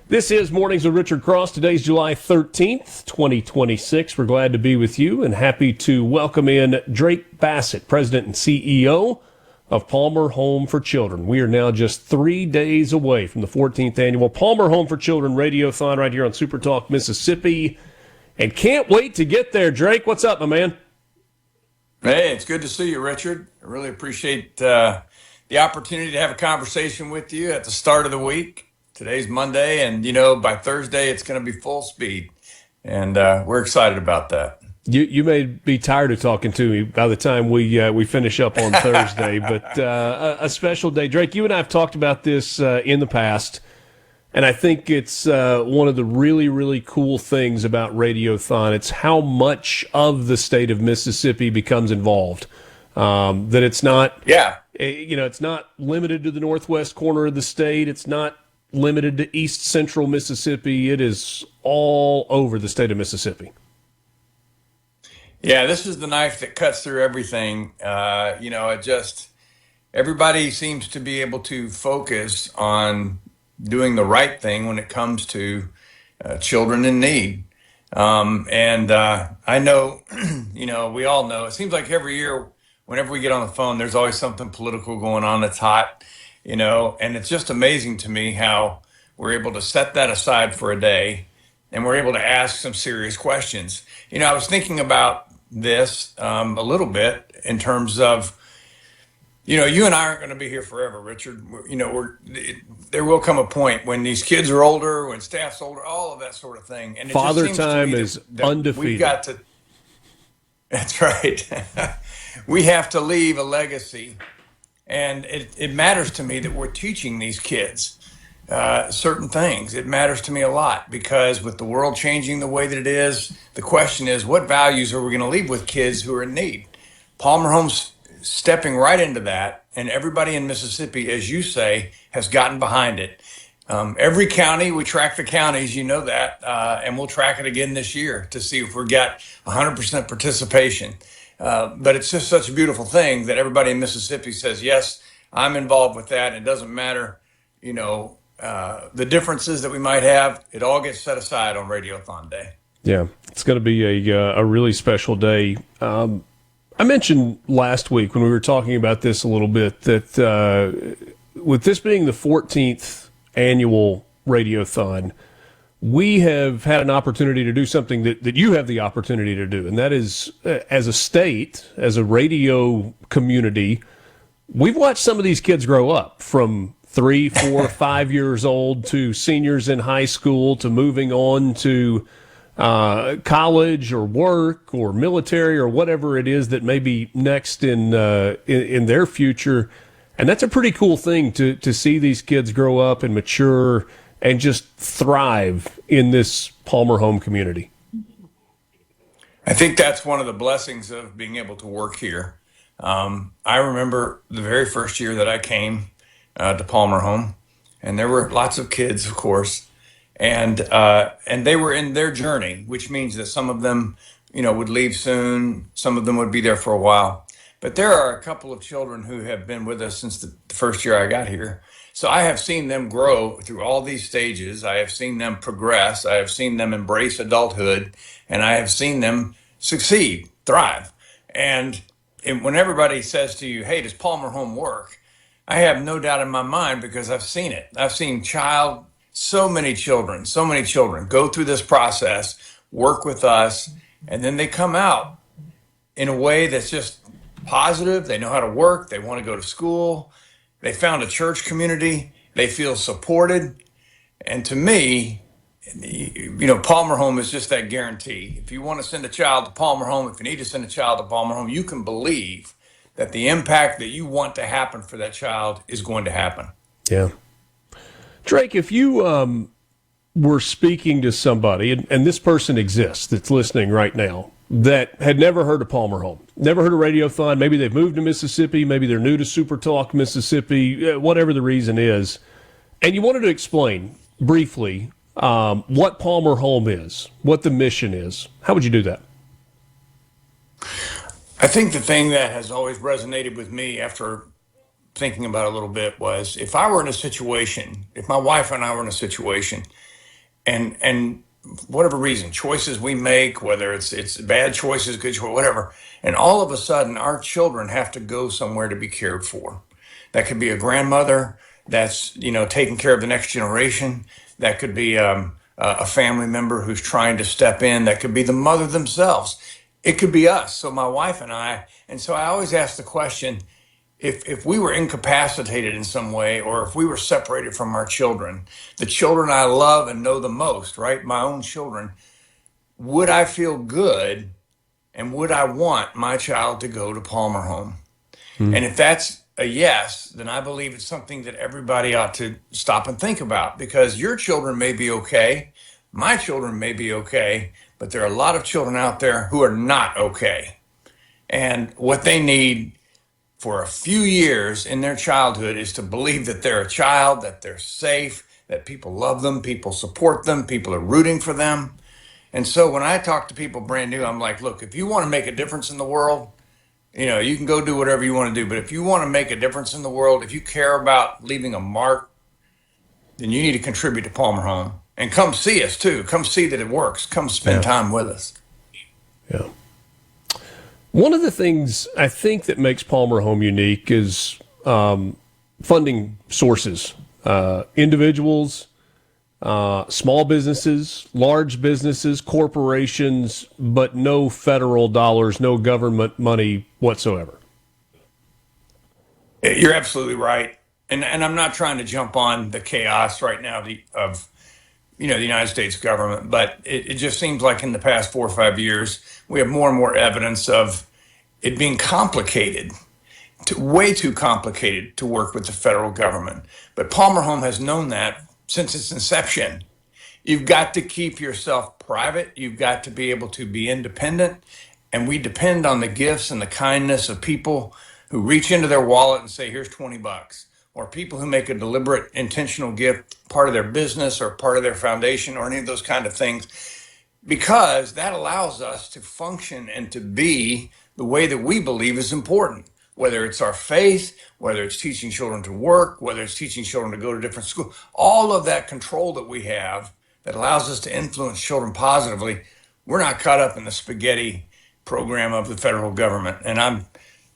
This is Mornings with Richard Cross. Today's July 13th, 2026. We're glad to be with you and happy to welcome in Drake Bassett, President and CEO of Palmer Home for Children. We are now just 3 days away from the 14th annual Palmer Home for Children Radiothon right here on SuperTalk Mississippi. And can't wait to get there. Drake, what's up, my man? Hey, it's good to see you, Richard. I really appreciate the opportunity to have a conversation with you at the start of the week. Today's Monday, and, by Thursday, it's going to be full speed. And we're excited about that. You may be tired of talking to me by the time we finish up on Thursday, but a special day. Drake, you and I have talked about this in the past, and I think it's one of the really, really cool things about Radiothon. It's how much of the state of Mississippi becomes involved. That it's not, it's not limited to the northwest corner of the state. It's not limited to east central Mississippi. It is all over the state of Mississippi. Yeah, this is the knife that cuts through everything. Everybody seems to be able to focus on doing the right thing when it comes to children in need. I know, we all know, it seems like every year, whenever we get on the phone, there's always something political going on that's hot, and it's just amazing to me how we're able to set that aside for a day and we're able to ask some serious questions. I was thinking about this a little bit in terms of, you and I aren't going to be here forever, Richard. There will come a point when these kids are older, when staff's older, all of that sort of thing. And Father time is undefeated. We've got to. That's right. We have to leave a legacy, and it matters to me that we're teaching these kids certain things. It matters to me a lot because with the world changing the way that it is, the question is, what values are we going to leave with kids who are in need? Palmer Home's stepping right into that, and everybody in Mississippi, as you say, has gotten behind it. Every county, we track the counties, you know that, and we'll track it again this year to see if we've got 100% participation. But it's just such a beautiful thing that everybody in Mississippi says, yes, I'm involved with that. It doesn't matter, the differences that we might have, it all gets set aside on Radiothon Day. Yeah, it's going to be a really special day. I mentioned last week when we were talking about this a little bit that with this being the 14th annual Radiothon, we have had an opportunity to do something that you have the opportunity to do, and that is, as a state, as a radio community, we've watched some of these kids grow up from 3, 4, 5 years old to seniors in high school to moving on to college or work or military or whatever it is that may be next in their future. And that's a pretty cool thing to see these kids grow up and mature and just thrive in this Palmer Home community. I think that's one of the blessings of being able to work here. I remember the very first year that I came to Palmer Home, and there were lots of kids, of course, and they were in their journey, which means that some of them, would leave soon. Some of them would be there for a while. But there are a couple of children who have been with us since the first year I got here. So I have seen them grow through all these stages. I have seen them progress. I have seen them embrace adulthood, and I have seen them succeed, thrive. And when everybody says to you, hey, does Palmer Home work? I have no doubt in my mind because I've seen it. I've seen so many children go through this process, work with us, and then they come out in a way that's just positive. They know how to work. They want to go to school. They found a church community. They feel supported. And to me, Palmer Home is just that guarantee. If you want to send a child to Palmer Home, if you need to send a child to Palmer Home, you can believe that the impact that you want to happen for that child is going to happen. Yeah. Drake, if you were speaking to somebody, and this person exists that's listening right now, that had never heard of Palmer Home, never heard of Radiothon, maybe they've moved to Mississippi, maybe they're new to SuperTalk Mississippi, whatever the reason is, and you wanted to explain briefly what Palmer Home is, what the mission is, how would you do that? I think the thing that has always resonated with me after thinking about it a little bit was if I were in a situation, if my wife and I were in a situation, and whatever reason, choices we make, whether it's bad choices, good choices, whatever, and all of a sudden our children have to go somewhere to be cared for. That could be a grandmother that's taking care of the next generation. That could be a family member who's trying to step in. That could be the mother themselves. It could be us. So my wife and I, and so I always ask the question, if we were incapacitated in some way, or if we were separated from our children, the children I love and know the most, right? My own children, would I feel good And would I want my child to go to Palmer Home? And if that's a yes, then I believe it's something that everybody ought to stop and think about, because your children may be okay, my children may be okay, but there are a lot of children out there who are not okay. And what they need for a few years in their childhood is to believe that they're a child, that they're safe, that people love them, people support them, people are rooting for them. And so when I talk to people brand new, I'm like, look, if you want to make a difference in the world, you can go do whatever you want to do. But if you want to make a difference in the world, if you care about leaving a mark, then you need to contribute to Palmer Home. And come see us, too. Come see that it works. Come spend time with us. Yeah. One of the things I think that makes Palmer Home unique is funding sources. Individuals, small businesses, large businesses, corporations, but no federal dollars, no government money whatsoever. You're absolutely right. And I'm not trying to jump on the chaos right now of the United States government, but it just seems like in the past 4 or 5 years, we have more and more evidence of it being complicated, way too complicated to work with the federal government. But Palmer Home has known that since its inception. You've got to keep yourself private. You've got to be able to be independent. And we depend on the gifts and the kindness of people who reach into their wallet and say, here's $20. Or people who make a deliberate, intentional gift, part of their business or part of their foundation or any of those kind of things, because that allows us to function and to be the way that we believe is important. Whether it's our faith, whether it's teaching children to work, whether it's teaching children to go to different schools, all of that control that we have that allows us to influence children positively, we're not caught up in the spaghetti program of the federal government. And I'm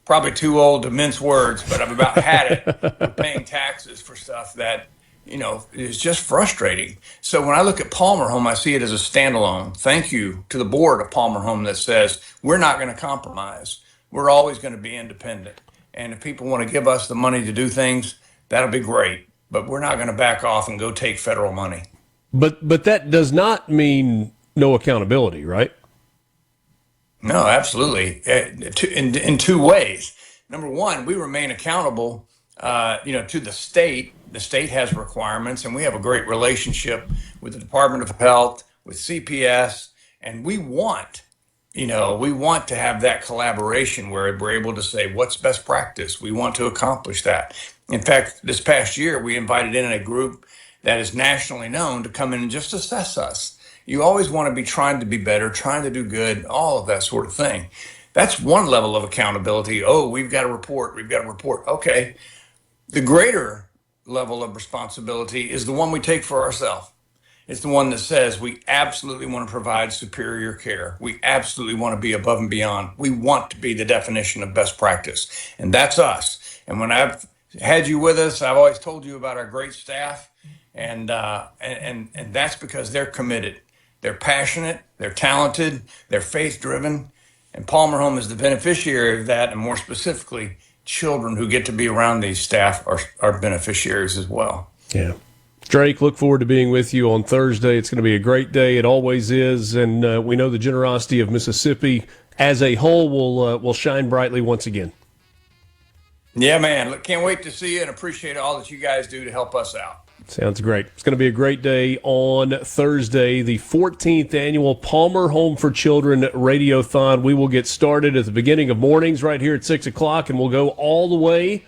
probably too old to mince words, but I've about had it with paying taxes for stuff that, is just frustrating. So when I look at Palmer Home, I see it as a standalone. Thank you to the board of Palmer Home that says, we're not going to compromise. We're always going to be independent. And if people want to give us the money to do things, that'll be great. But we're not going to back off and go take federal money. But that does not mean no accountability, right? No, absolutely. In two ways. Number one, we remain accountable, to the state. The state has requirements, and we have a great relationship with the Department of Health, with CPS, and we want to have that collaboration where we're able to say, what's best practice? We want to accomplish that. In fact, this past year, we invited in a group that is nationally known to come in and just assess us. You always want to be trying to be better, trying to do good, all of that sort of thing. That's one level of accountability. Oh, we've got a report. Okay. The greater level of responsibility is the one we take for ourselves. It's the one that says we absolutely want to provide superior care. We absolutely want to be above and beyond. We want to be the definition of best practice. And that's us. And when I've had you with us, I've always told you about our great staff. And that's because they're committed. They're passionate. They're talented. They're faith-driven. And Palmer Home is the beneficiary of that. And more specifically, children who get to be around these staff are beneficiaries as well. Yeah. Drake, look forward to being with you on Thursday. It's going to be a great day. It always is. And we know the generosity of Mississippi as a whole will shine brightly once again. Yeah, man. Can't wait to see you and appreciate all that you guys do to help us out. Sounds great. It's going to be a great day on Thursday, the 14th annual Palmer Home for Children Radiothon. We will get started at the beginning of mornings right here at 6 o'clock, and we'll go all the way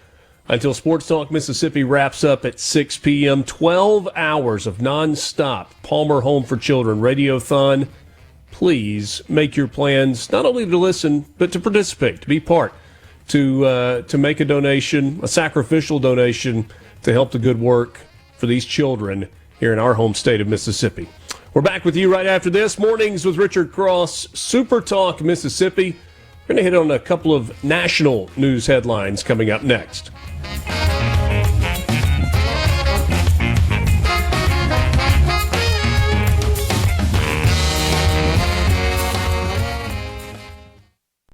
until Sports Talk Mississippi wraps up at 6 p.m. 12 hours of nonstop Palmer Home for Children Radiothon. Please make your plans not only to listen, but to participate, to be part, to make a donation, a sacrificial donation to help the good work for these children here in our home state of Mississippi. We're back with you right after this. Mornings with Richard Cross, Super Talk Mississippi. We're going to hit on a couple of national news headlines coming up next.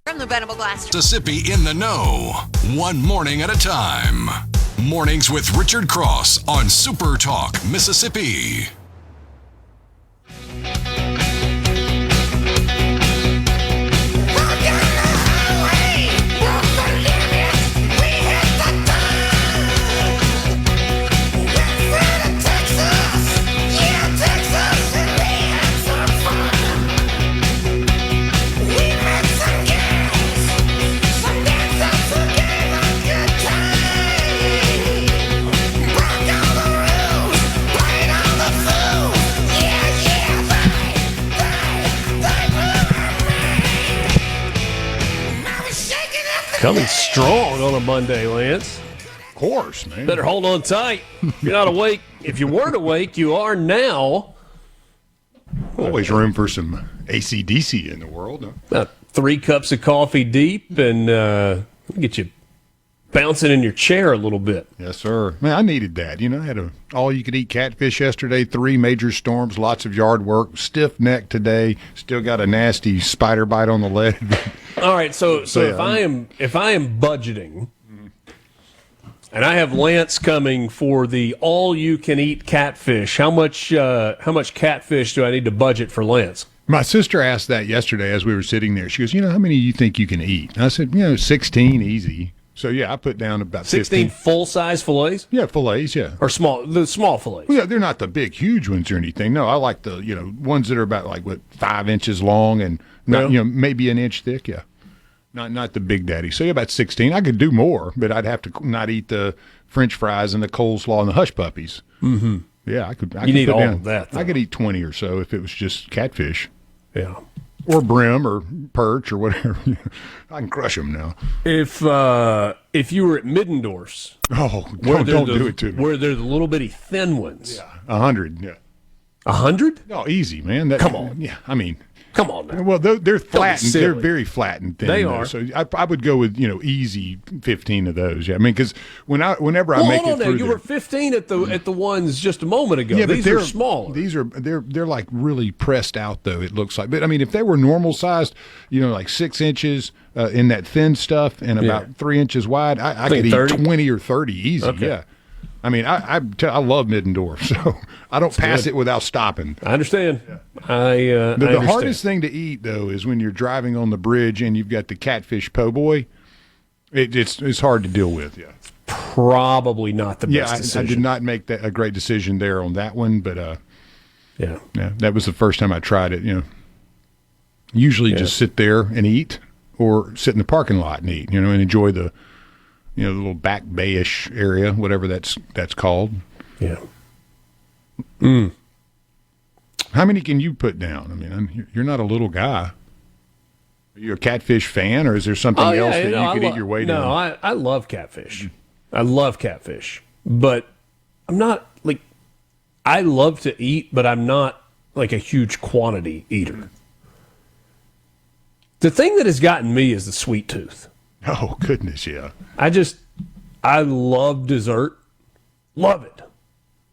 From the Venable Glass. Mississippi in the know. One morning at a time. Mornings with Richard Cross on Super Talk Mississippi. Coming strong on a Monday, Lance. Of course, man. Better hold on tight. If you're not awake, if you weren't awake, you are now. Always room for some AC/DC in the world. Huh? About 3 cups of coffee deep, and get you bouncing in your chair a little bit. Yes, sir. Man, I needed that. I had a all-you-could-eat catfish yesterday, 3 major storms, lots of yard work, stiff neck today, still got a nasty spider bite on the leg. All right, so if I am budgeting, and I have Lance coming for the all-you-can-eat catfish, how much catfish do I need to budget for Lance? My sister asked that yesterday as we were sitting there. She goes, how many do you think you can eat? And I said, 16, easy. So, yeah, I put down about 16 15. full-size fillets? Yeah, fillets, yeah. Or the small fillets? Well, yeah, they're not the big, huge ones or anything. No, I like the, ones that are about 5 inches long and not, maybe an inch thick, yeah. Not the big daddy. So, yeah, about 16. I could do more, but I'd have to not eat the French fries and the coleslaw and the hush puppies. Mm-hmm. Yeah, I could. You need all of that, though. I could eat 20 or so if it was just catfish. Yeah. Or brim or perch or whatever. I can crush them now. If you were at Middendorf's. Oh, don't do it to me. Where they're the little bitty thin ones. Yeah, 100. Yeah. 100? No, easy, man. Come on. Yeah, I mean. Come on now. Well, they're flattened. They're very flat and thin. They are. So I would go with easy 15 of those. Yeah, I mean because whenever I make it through, you were 15 at the ones just a moment ago. Yeah, these are smaller. They're like really pressed out though. It looks like, but I mean if they were normal sized, like 6 inches in that thin stuff and about 3 inches wide, I could eat 20 or 30 easy. Okay. Yeah. I mean, I love Middendorf, so I don't pass it without stopping. I understand. Yeah. The hardest thing to eat, though, is when you're driving on the bridge and you've got the catfish po' boy. It's hard to deal with. Yeah, probably not the best decision. I did not make a great decision there on that one, but yeah, that was the first time I tried it. Usually just sit there and eat, or sit in the parking lot and eat. And enjoy the. The little back bayish area, whatever that's called. Yeah. How many can you put down? I mean, you're not a little guy. Are you a catfish fan, or is there something else that you could eat your way down? No, I love catfish. I love catfish, but I'm not I love to eat, but I'm not like a huge quantity eater. The thing that has gotten me is the sweet tooth. Oh, goodness, yeah. I love dessert. Love it.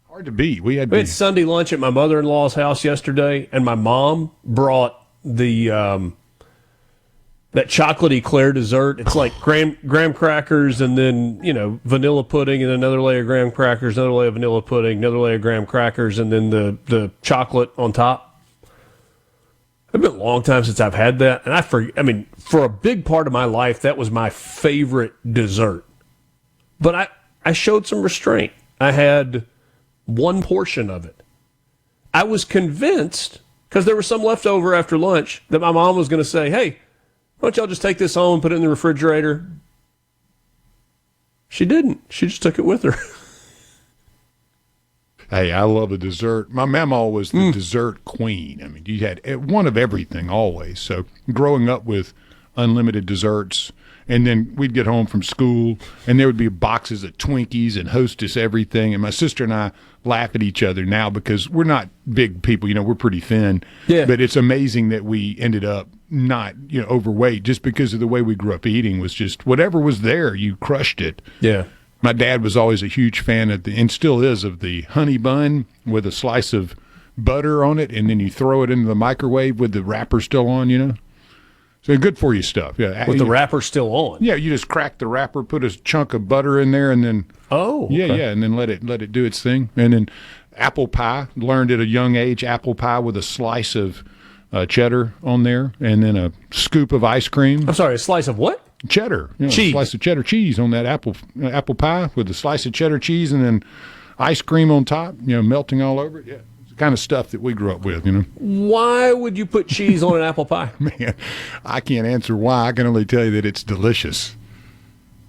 Hard to beat. We had Sunday lunch at my mother-in-law's house yesterday, and my mom brought the that chocolate eclair dessert. It's like graham crackers and then, vanilla pudding and another layer of graham crackers, another layer of vanilla pudding, another layer of graham crackers, and then the chocolate on top. It's been a long time since I've had that, and for a big part of my life, that was my favorite dessert. But I showed some restraint. I had one portion of it. I was convinced, because there was some left over after lunch, that my mom was going to say, hey, why don't y'all just take this home and put it in the refrigerator? She didn't. She just took it with her. Hey, I love a dessert. My mama was the dessert queen. I mean, you had one of everything always. So growing up with unlimited desserts, and then we'd get home from school, and there would be boxes of Twinkies and Hostess everything. And my sister and I laugh at each other now because we're not big people. We're pretty thin. Yeah. But it's amazing that we ended up not overweight just because of the way we grew up eating was just whatever was there, you crushed it. Yeah. My dad was always a huge fan of and still is, of the honey bun with a slice of butter on it, and then you throw it into the microwave with the wrapper still on, So good for you stuff. Yeah. With the wrapper still on? Yeah, you just crack the wrapper, put a chunk of butter in there, and then and then let it do its thing. And then apple pie, learned at a young age, apple pie with a slice of cheddar on there, and then a scoop of ice cream. I'm sorry, a slice of what? Cheddar, cheese. A slice of cheddar cheese on that apple pie with a slice of cheddar cheese and then ice cream on top, melting all over it. Yeah, it's the kind of stuff that we grew up with, Why would you put cheese on an apple pie? Man, I can't answer why. I can only tell you that it's delicious.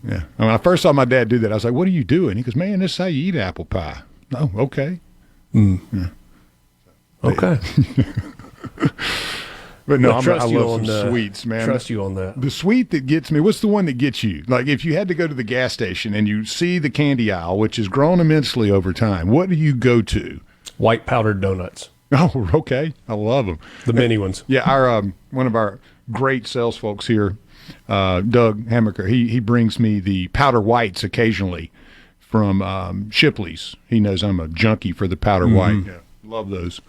Yeah. When I first saw my dad do that, I was like, what are you doing? He goes, man, this is how you eat apple pie. Oh, okay. Yeah. Okay. But no, I I love some sweets, man. Trust you on that. The sweet that gets me, what's the one that gets you? Like if you had to go to the gas station and you see the candy aisle, which has grown immensely over time, what do you go to? White powdered donuts. Oh, okay. I love them. The mini ones. Yeah, our one of our great sales folks here, Doug Hammaker, he brings me the powder whites occasionally from Shipley's. He knows I'm a junkie for the powder white. Yeah, love those.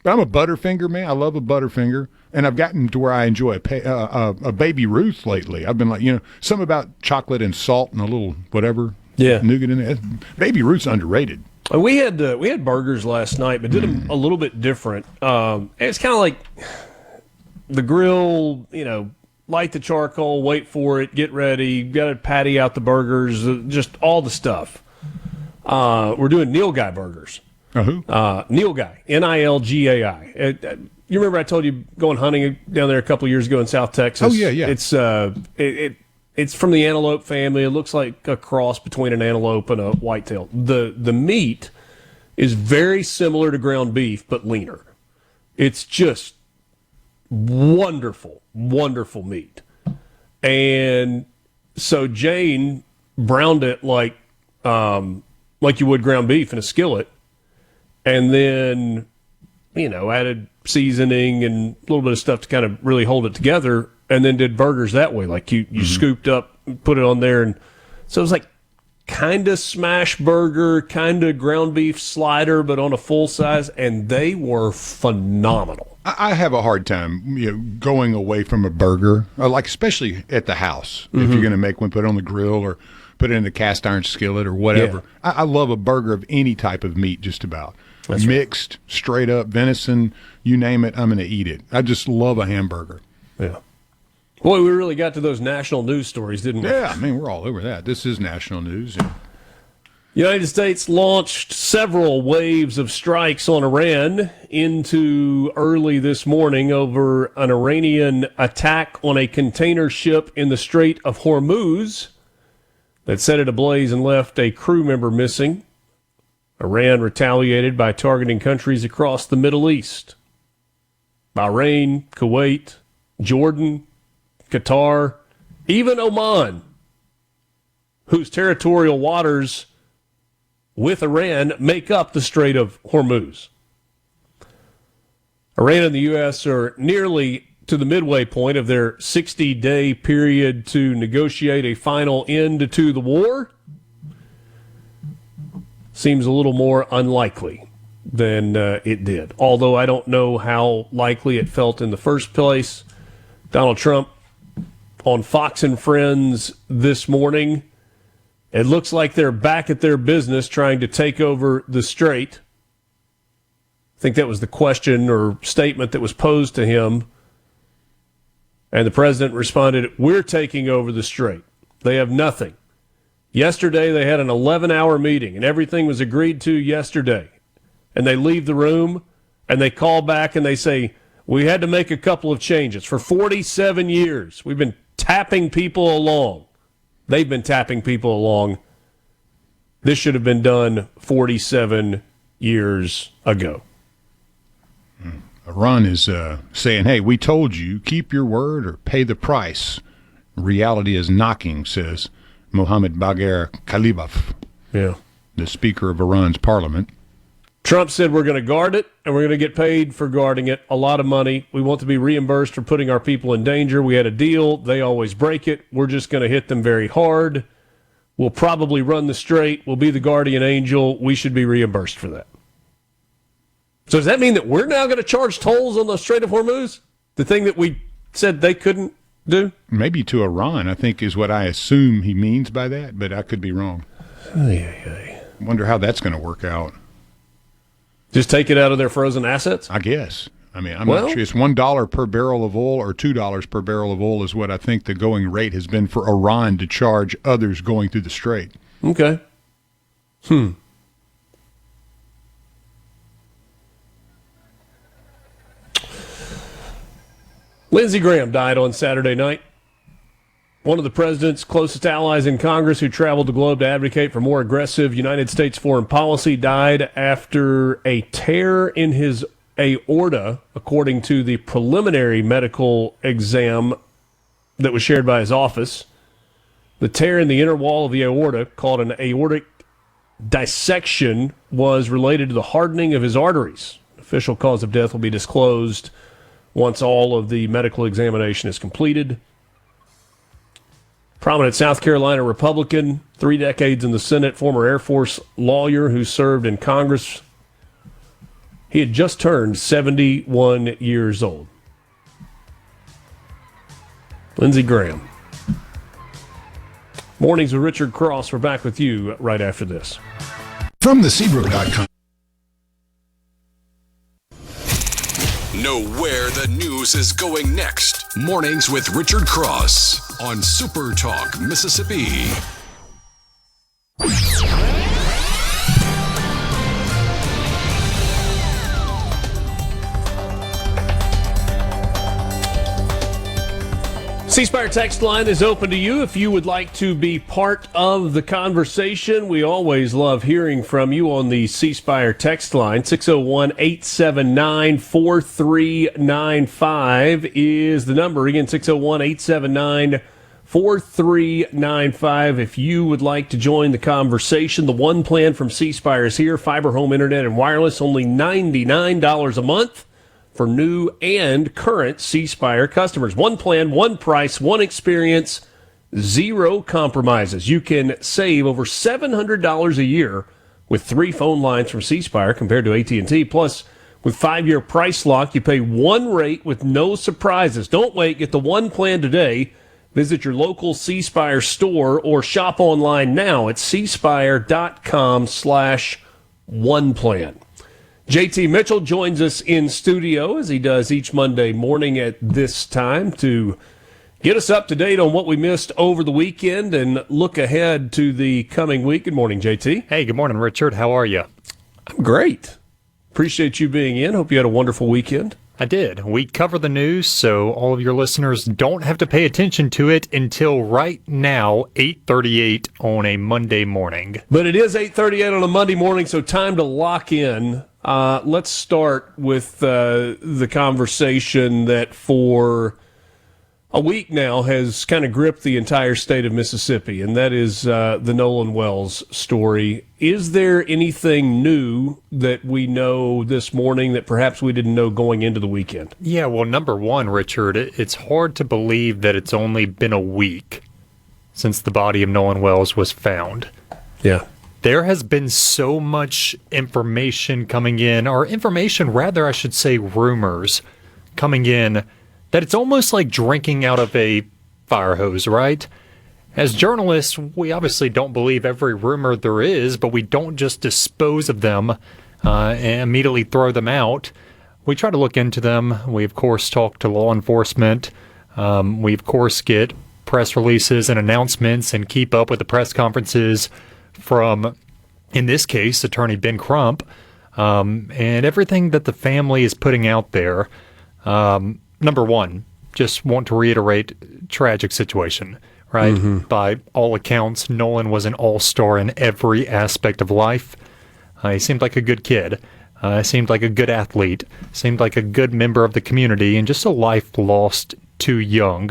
But I'm a Butterfinger man. I love a Butterfinger, and I've gotten to where I enjoy a Baby Ruth lately. I've been like, something about chocolate and salt and a little whatever nougat in there. Baby Ruth's underrated. We had burgers last night, but did them a little bit different. It's kind of like the grill, light the charcoal, wait for it, get ready, got to patty out the burgers, just all the stuff. We're doing Neil Guy burgers. Who? Neil Guy, Nilgai. You remember I told you going hunting down there a couple of years ago in South Texas? Oh yeah. It's from the antelope family. It looks like a cross between an antelope and a whitetail. The meat is very similar to ground beef, but leaner. It's just wonderful, wonderful meat. And so Jane browned it like you would ground beef in a skillet, and then added seasoning and a little bit of stuff to kind of really hold it together, and then did burgers that way. Like you scooped up, put it on there, and so it was like kind of smash burger, kind of ground beef slider, but on a full size, and they were phenomenal. I have a hard time, going away from a burger, like especially at the house. If you're going to make one, put it on the grill or put it in the cast iron skillet or whatever. Yeah. I love a burger of any type of meat, just about. That's mixed, right. Straight up, venison, you name it, I'm going to eat it. I just love a hamburger. Yeah. Boy, we really got to those national news stories, didn't we? Yeah, I mean, we're all over that. This is national news. Yeah. United States launched several waves of strikes on Iran into early this morning over an Iranian attack on a container ship in the Strait of Hormuz that set it ablaze and left a crew member missing. Iran retaliated by targeting countries across the Middle East. Bahrain, Kuwait, Jordan, Qatar, even Oman, whose territorial waters with Iran make up the Strait of Hormuz. Iran and the U.S. are nearly to the midway point of their 60-day period to negotiate a final end to the war. Seems a little more unlikely than it did. Although I don't know how likely it felt in the first place. Donald Trump on Fox and Friends this morning. It looks like they're back at their business trying to take over the strait. I think that was the question or statement that was posed to him. And the president responded, "We're taking over the strait. They have nothing." Yesterday, they had an 11-hour meeting, and everything was agreed to yesterday. And they leave the room, and they call back, and they say, "We had to make a couple of changes. For 47 years, we've been tapping people along. They've been tapping people along. This should have been done 47 years ago." Iran is saying, "Hey, we told you, keep your word or pay the price. Reality is knocking," says Mohammed Bagher Khalibaf, the Speaker of Iran's parliament. Trump said, "We're going to guard it, and we're going to get paid for guarding it. A lot of money. We want to be reimbursed for putting our people in danger. We had a deal. They always break it. We're just going to hit them very hard. We'll probably run the strait. We'll be the guardian angel. We should be reimbursed for that." So does that mean that we're now going to charge tolls on the Strait of Hormuz? The thing that we said they couldn't do? Maybe to Iran, I think, is what I assume he means by that, but I could be wrong. Wonder how that's going to work out. Just take it out of their frozen assets? I guess. I mean, I'm not sure. It's $1 per barrel of oil or $2 per barrel of oil is what I think the going rate has been for Iran to charge others going through the strait. Okay. Lindsey Graham died on Saturday night. One of the president's closest allies in Congress who traveled the globe to advocate for more aggressive United States foreign policy died after a tear in his aorta, according to the preliminary medical exam that was shared by his office. The tear in the inner wall of the aorta, called an aortic dissection, was related to the hardening of his arteries. Official cause of death will be disclosed once all of the medical examination is completed. Prominent South Carolina Republican, 3 decades in the Senate, former Air Force lawyer who served in Congress. He had just turned 71 years old. Lindsey Graham. Mornings with Richard Cross. We're back with you right after this. From thesebro.com. Know where the news is going next. Mornings with Richard Cross on SuperTalk, Mississippi. C-Spire text line is open to you if you would like to be part of the conversation. We always love hearing from you on the C-Spire text line. 601-879-4395 is the number. Again, 601-879-4395 if you would like to join the conversation. The one plan from C-Spire is here. Fiber home internet and wireless, only $99 a month for new and current C-Spire customers. One plan, one price, one experience, zero compromises. You can save over $700 a year with 3 phone lines from C-Spire compared to AT&T. Plus, with 5-year price lock, you pay one rate with no surprises. Don't wait. Get the one plan today. Visit your local C-Spire store or shop online now at cspire.com/oneplan. JT Mitchell joins us in studio as he does each Monday morning at this time to get us up to date on what we missed over the weekend and look ahead to the coming week. Good morning, JT. Hey, good morning, Richard. How are you? I'm great. Appreciate you being in. Hope you had a wonderful weekend. I did. We cover the news, so all of your listeners don't have to pay attention to it until right now, 8:38 on a Monday morning. But it is 8:38 on a Monday morning, so time to lock in. Let's start with the conversation that for a week now has kind of gripped the entire state of Mississippi, and that is the Nolan Wells story. Is there anything new that we know this morning that perhaps we didn't know going into the weekend? Yeah, well, number one, Richard, it's hard to believe that it's only been a week since the body of Nolan Wells was found. Yeah. There has been so much information coming in, or information rather, I should say rumors coming in, that it's almost like drinking out of a fire hose, right? As journalists, we obviously don't believe every rumor there is, but we don't just dispose of them and immediately throw them out. We try to look into them. We, of course, talk to law enforcement. We, of course, get press releases and announcements and keep up with the press conferences from, in this case, Attorney Ben Crump, and everything that the family is putting out there. Number one, just want to reiterate, tragic situation, right? Mm-hmm. By all accounts, Nolan was an all-star in every aspect of life. He seemed like a good kid, seemed like a good athlete, seemed like a good member of the community, and just a life lost too young.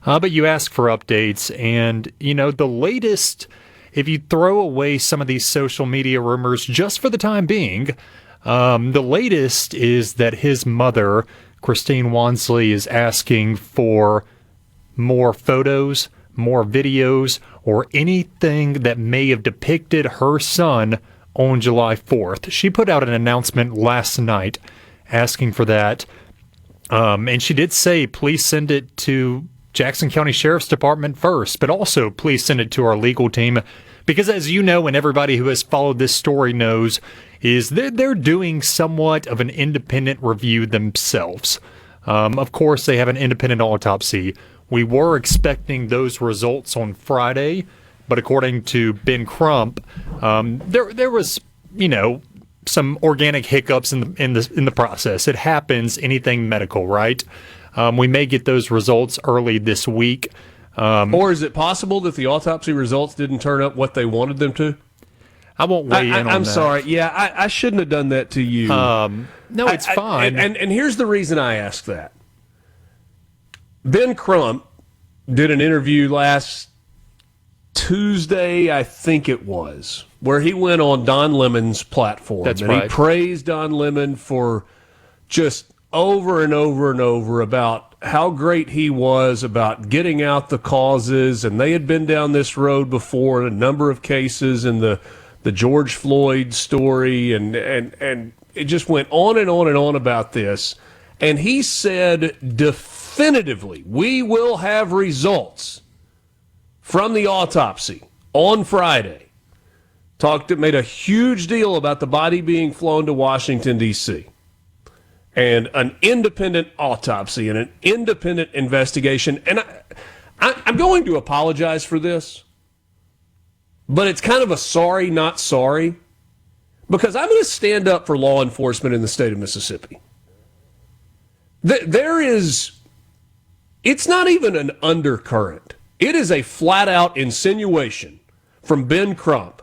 But you ask for updates, and, the latest, if you throw away some of these social media rumors just for the time being, the latest is that his mother, Christine Wansley, is asking for more photos, more videos, or anything that may have depicted her son on July 4th. She put out an announcement last night asking for that. And she did say, please send it to Jackson County Sheriff's Department first, but also please send it to our legal team. Because as you know, and everybody who has followed this story knows, is they're doing somewhat of an independent review themselves. Of course, they have an independent autopsy. We were expecting those results on Friday, but according to Ben Crump, there was, some organic hiccups in the process. It happens, anything medical, right? We may get those results early this week. Or is it possible that the autopsy results didn't turn up what they wanted them to? I won't weigh in on that. I'm sorry. Yeah, I shouldn't have done that to you. No, it's fine. And here's the reason I ask that. Ben Crump did an interview last Tuesday, I think it was, where he went on Don Lemon's platform. That's and right. He praised Don Lemon for just over and over and over about how great he was about getting out the causes, and they had been down this road before in a number of cases in the George Floyd story, and it just went on and on and on about this. And he said definitively, we will have results from the autopsy on Friday. Made a huge deal about the body being flown to Washington, D.C., and an independent autopsy and an independent investigation. And I'm going to apologize for this, but it's kind of a sorry, not sorry, because I'm going to stand up for law enforcement in the state of Mississippi. It's not even an undercurrent. It is a flat-out insinuation from Ben Crump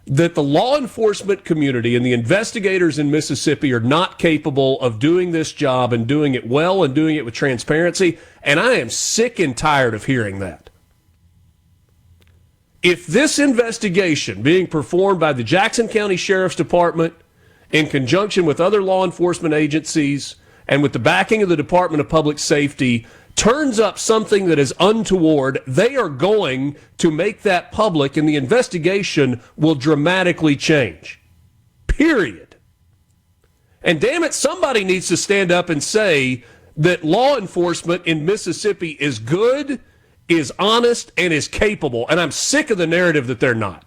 that the law enforcement community and the investigators in Mississippi are not capable of doing this job and doing it well and doing it with transparency, and I am sick and tired of hearing that. If this investigation being performed by the Jackson County Sheriff's Department in conjunction with other law enforcement agencies and with the backing of the Department of Public Safety turns up something that is untoward, they are going to make that public, and the investigation will dramatically change. Period. And damn it, somebody needs to stand up and say that law enforcement in Mississippi is good, is honest, and is capable. And I'm sick of the narrative that they're not.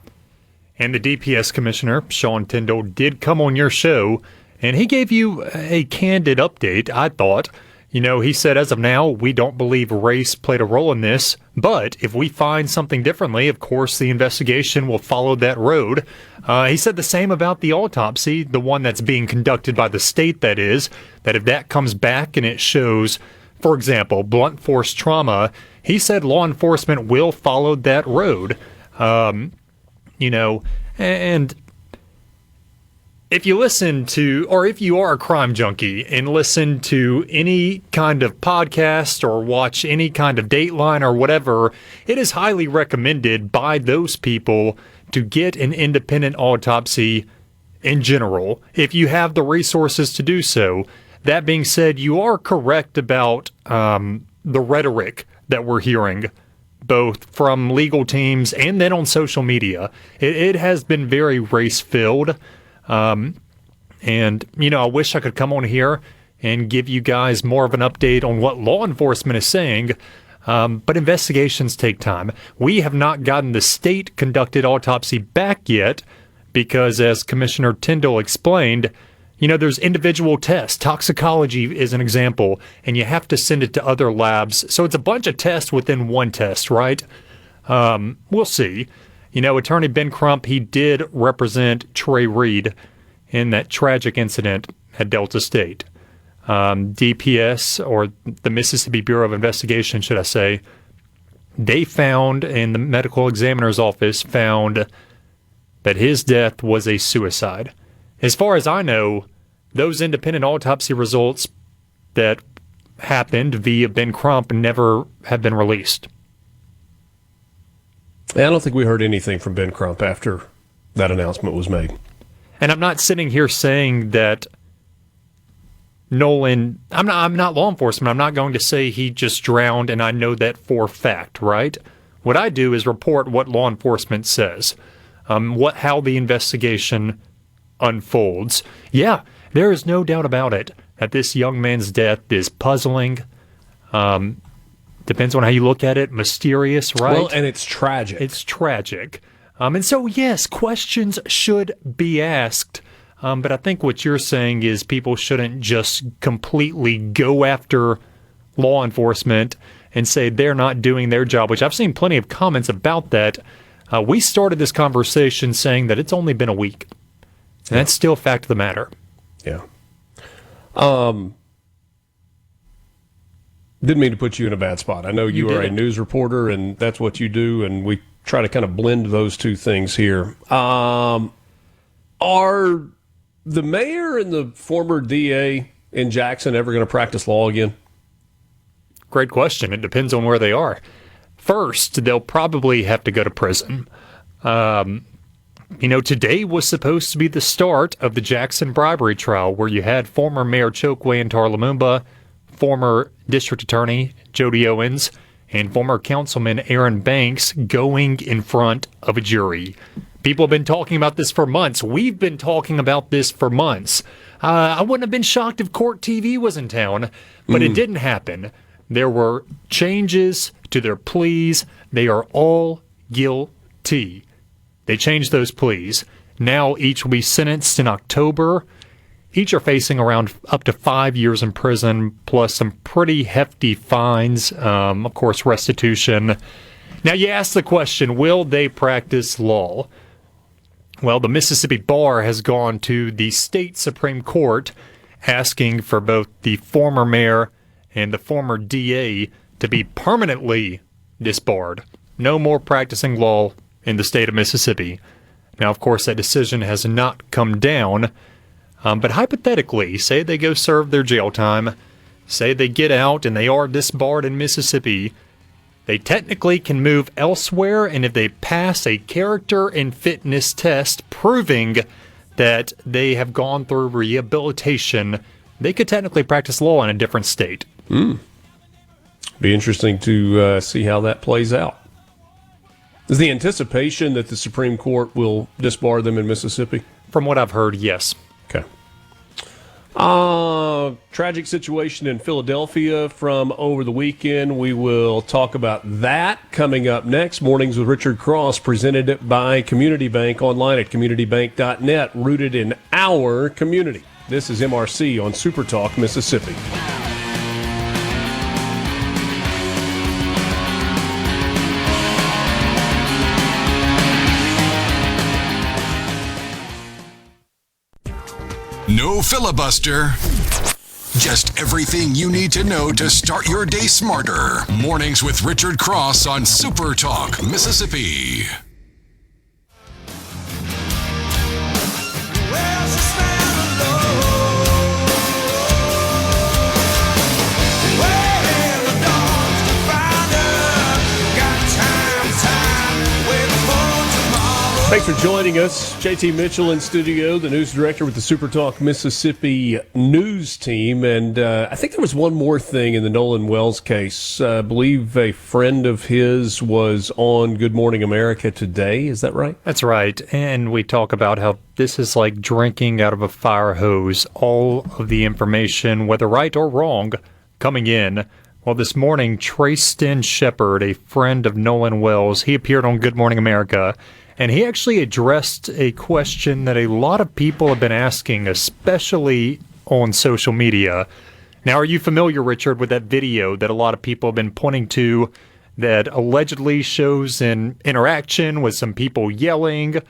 And the DPS commissioner, Sean Tyndall, did come on your show, and he gave you a candid update, I thought. You know, he said, as of now, we don't believe race played a role in this, but if we find something differently, of course, the investigation will follow that road. He said the same about the autopsy, the one that's being conducted by the state, that is, that if that comes back and it shows, for example, blunt force trauma, he said law enforcement will follow that road. You know, and if you listen to, or if you are a crime junkie and listen to any kind of podcast or watch any kind of Dateline or whatever, it is highly recommended by those people to get an independent autopsy in general, if you have the resources to do so. That being said, you are correct about the rhetoric that we're hearing, both from legal teams and then on social media. It has been very race-filled. And, you know, I wish I could come on here and give you guys more of an update on what law enforcement is saying, but investigations take time. We have not gotten the state-conducted autopsy back yet because, as Commissioner Tyndall explained, you know, there's individual tests. Toxicology is an example, and you have to send it to other labs. So it's a bunch of tests within one test, right? We'll see. You know, Attorney Ben Crump, he did represent Trey Reed in that tragic incident at Delta State. DPS, or the Mississippi Bureau of Investigation, should I say, they found, and the medical examiner's office found, that his death was a suicide. As far as I know, those independent autopsy results that happened via Ben Crump never have been released. I don't think we heard anything from Ben Crump after that announcement was made. And I'm not sitting here saying that Nolan, I'm not law enforcement. I'm not going to say he just drowned and I know that for fact, right? What I do is report what law enforcement says, how the investigation unfolds. Yeah, there is no doubt about it that this young man's death is puzzling. Depends on how you look at it. Mysterious, right? Well, and it's tragic. It's tragic. And so, yes, questions should be asked. But I think what you're saying is people shouldn't just completely go after law enforcement and say they're not doing their job, which I've seen plenty of comments about that. We started this conversation saying that it's only been a week. And that's still a fact of the matter. Yeah. Didn't mean to put you in a bad spot. I know you are a news reporter, and that's what you do, and we try to kind of blend those two things here. Are the mayor and the former DA in Jackson ever going to practice law again? Great question. It depends on where they are. First, they'll probably have to go to prison. Today was supposed to be the start of the Jackson bribery trial, where you had former Mayor Chokwe and Lumumba, former District Attorney Jody Owens, and former Councilman Aaron Banks going in front of a jury. People have been talking about this for months. We've been talking about this for months. I wouldn't have been shocked if Court TV was in town, but it didn't happen. There were changes to their pleas. They are all guilty. They changed those pleas. Now each will be sentenced in October. Each are facing around up to 5 years in prison, plus some pretty hefty fines, of course, restitution. Now, you ask the question, will they practice law? Well, the Mississippi Bar has gone to the state Supreme Court asking for both the former mayor and the former DA to be permanently disbarred. No more practicing law in the state of Mississippi. Now, of course, that decision has not come down. But hypothetically, say they go serve their jail time, say they get out and they are disbarred in Mississippi, they technically can move elsewhere, and if they pass a character and fitness test proving that they have gone through rehabilitation, they could technically practice law in a different state. Be interesting to see how that plays out. Is the anticipation that the Supreme Court will disbar them in Mississippi? From what I've heard, yes. Okay. Tragic situation in Philadelphia from over the weekend. We will talk about that coming up next. Mornings with Richard Cross, presented by Community Bank, online at communitybank.net, rooted in our community. This is MRC on SuperTalk, Mississippi. No filibuster. Just everything you need to know to start your day smarter. Mornings with Richard Cross on Super Talk, Mississippi. Thanks for joining us. JT Mitchell in studio, the news director with the SuperTalk Mississippi news team. And I think there was one more thing in the Nolan Wells case. I believe a friend of his was on Good Morning America today. Is that right? That's right. And we talk about how this is like drinking out of a fire hose. All of the information, whether right or wrong, coming in. Well, this morning, Trayston Shepard, a friend of Nolan Wells, he appeared on Good Morning America. And he actually addressed a question that a lot of people have been asking, especially on social media. Now, are you familiar, Richard, with that video that a lot of people have been pointing to that allegedly shows an interaction with some people yelling,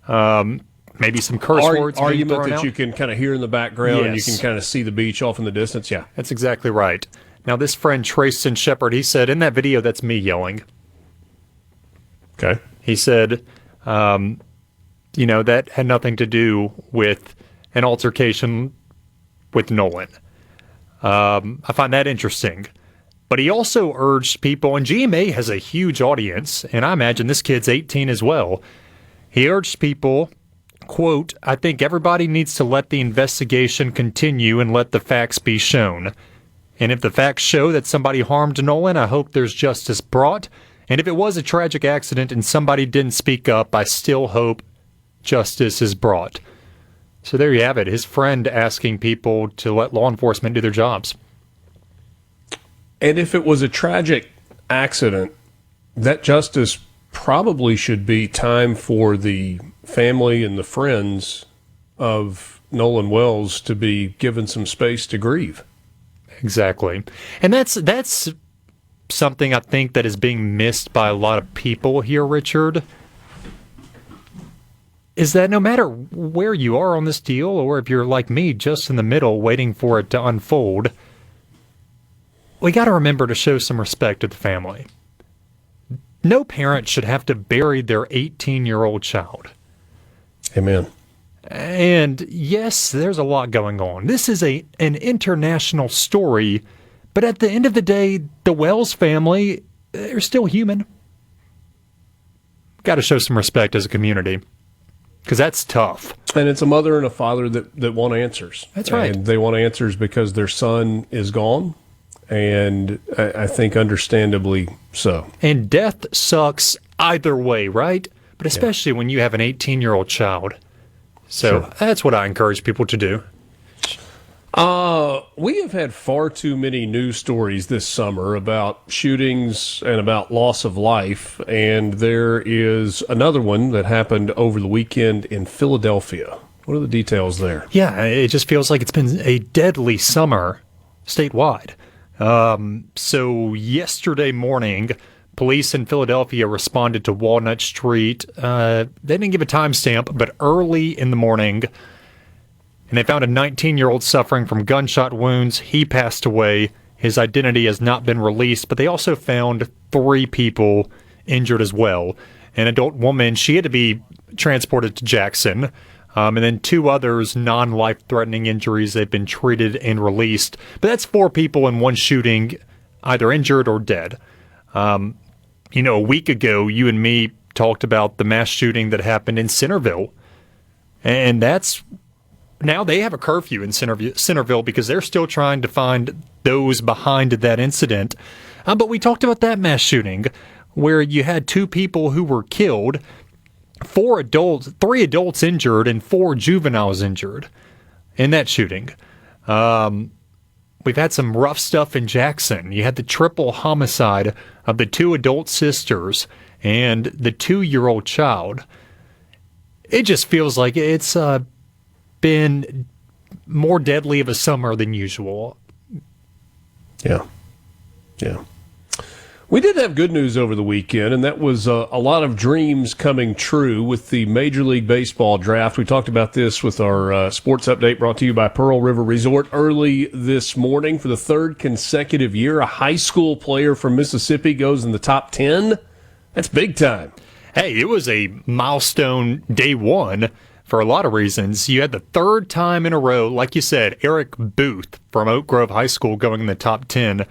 maybe some curse words being thrown that out? You can kind of hear in the background, and you Yes. can kind of see the beach off in the distance? Yeah. That's exactly right. Now, this friend, Trayston Shepard, he said, in that video, that's me yelling. Okay. He said... that had nothing to do with an altercation with Nolan. I find that interesting. But he also urged people, and GMA has a huge audience, and I imagine this kid's 18 as well. He urged people, quote, I think everybody needs to let the investigation continue and let the facts be shown. And if the facts show that somebody harmed Nolan, I hope there's justice brought. And if it was a tragic accident and somebody didn't speak up, I still hope justice is brought. So there you have it. His friend asking people to let law enforcement do their jobs. And if it was a tragic accident, that justice probably should be time for the family and the friends of Nolan Wells to be given some space to grieve. Exactly. And that's something I think that is being missed by a lot of people here, Richard, is that no matter where you are on this deal, or if you're like me, just in the middle waiting for it to unfold, we got to remember to show some respect to the family. No parent should have to bury their 18-year-old child. Amen. And yes, there's a lot going on. This is an international story, but at the end of the day, the Wells family, they're still human. Got to show some respect as a community, because that's tough. And it's a mother and a father that want answers. That's right. And they want answers because their son is gone, and I think understandably so. And death sucks either way, right? But especially when you have an 18-year-old child. So that's what I encourage people to do. We have had far too many news stories this summer about shootings and about loss of life, and there is another one that happened over the weekend in Philadelphia. What are the details there? Yeah, it just feels like it's been a deadly summer statewide. So yesterday morning, police in Philadelphia responded to Walnut Street. They didn't give a timestamp, but early in the morning, and they found a 19-year-old suffering from gunshot wounds. He passed away. His identity has not been released, but they also found 3 people injured as well. An adult woman, she had to be transported to Jackson, and then 2 others, non-life-threatening injuries. They've been treated and released. But that's 4 people in one shooting, either injured or dead. A week ago, you and me talked about the mass shooting that happened in Centerville. And that's now they have a curfew in Centerville because they're still trying to find those behind that incident. But we talked about that mass shooting where you had 2 people who were killed, 3 adults injured, and 4 juveniles injured in that shooting. We've had some rough stuff in Jackson. You had the triple homicide of the 2 adult sisters and the 2-year-old child. It just feels like it's been more deadly of a summer than usual. Yeah. We did have good news over the weekend, and that was a lot of dreams coming true with the Major League Baseball draft. We talked about this with our sports update brought to you by Pearl River Resort early this morning. For the 3rd consecutive year, a high school player from Mississippi goes in the top 10. That's big time. Hey, it was a milestone day one for a lot of reasons. You had the 3rd time in a row, like you said, Eric Booth from Oak Grove High School going in the top 10.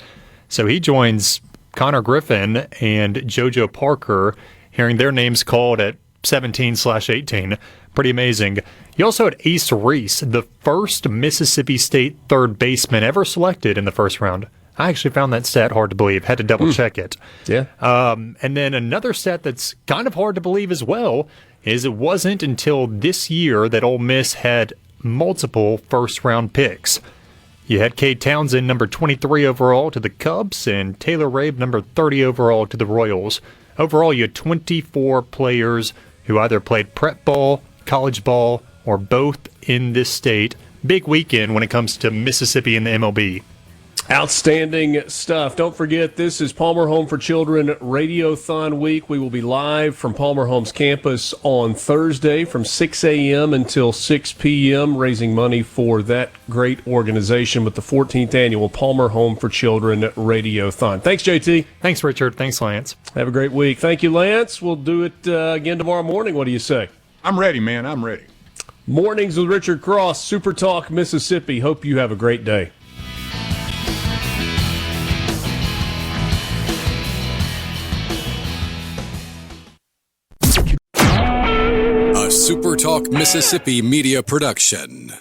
So he joins Connor Griffin and JoJo Parker, hearing their names called at 17/18. Pretty amazing. You also had Ace Reese, the first Mississippi State 3rd baseman ever selected in the first round. I actually found that stat hard to believe. Had to double check it. Yeah. And then another stat that's kind of hard to believe as well is it wasn't until this year that Ole Miss had multiple first-round picks. You had Cade Townsend, number 23 overall, to the Cubs, and Taylor Rabe, number 30 overall, to the Royals. Overall, you had 24 players who either played prep ball, college ball, or both in this state. Big weekend when it comes to Mississippi and the MLB. Outstanding stuff. Don't forget, this is Palmer Home for Children Radiothon Week. We will be live from Palmer Home's campus on Thursday from 6 a.m. until 6 p.m., raising money for that great organization with the 14th annual Palmer Home for Children Radiothon. Thanks, JT. Thanks, Richard. Thanks, Lance. Have a great week. Thank you, Lance. We'll do it again tomorrow morning. What do you say? I'm ready, man. I'm ready. Mornings with Richard Cross, Super Talk, Mississippi. Hope you have a great day. SuperTalk Mississippi Media Production.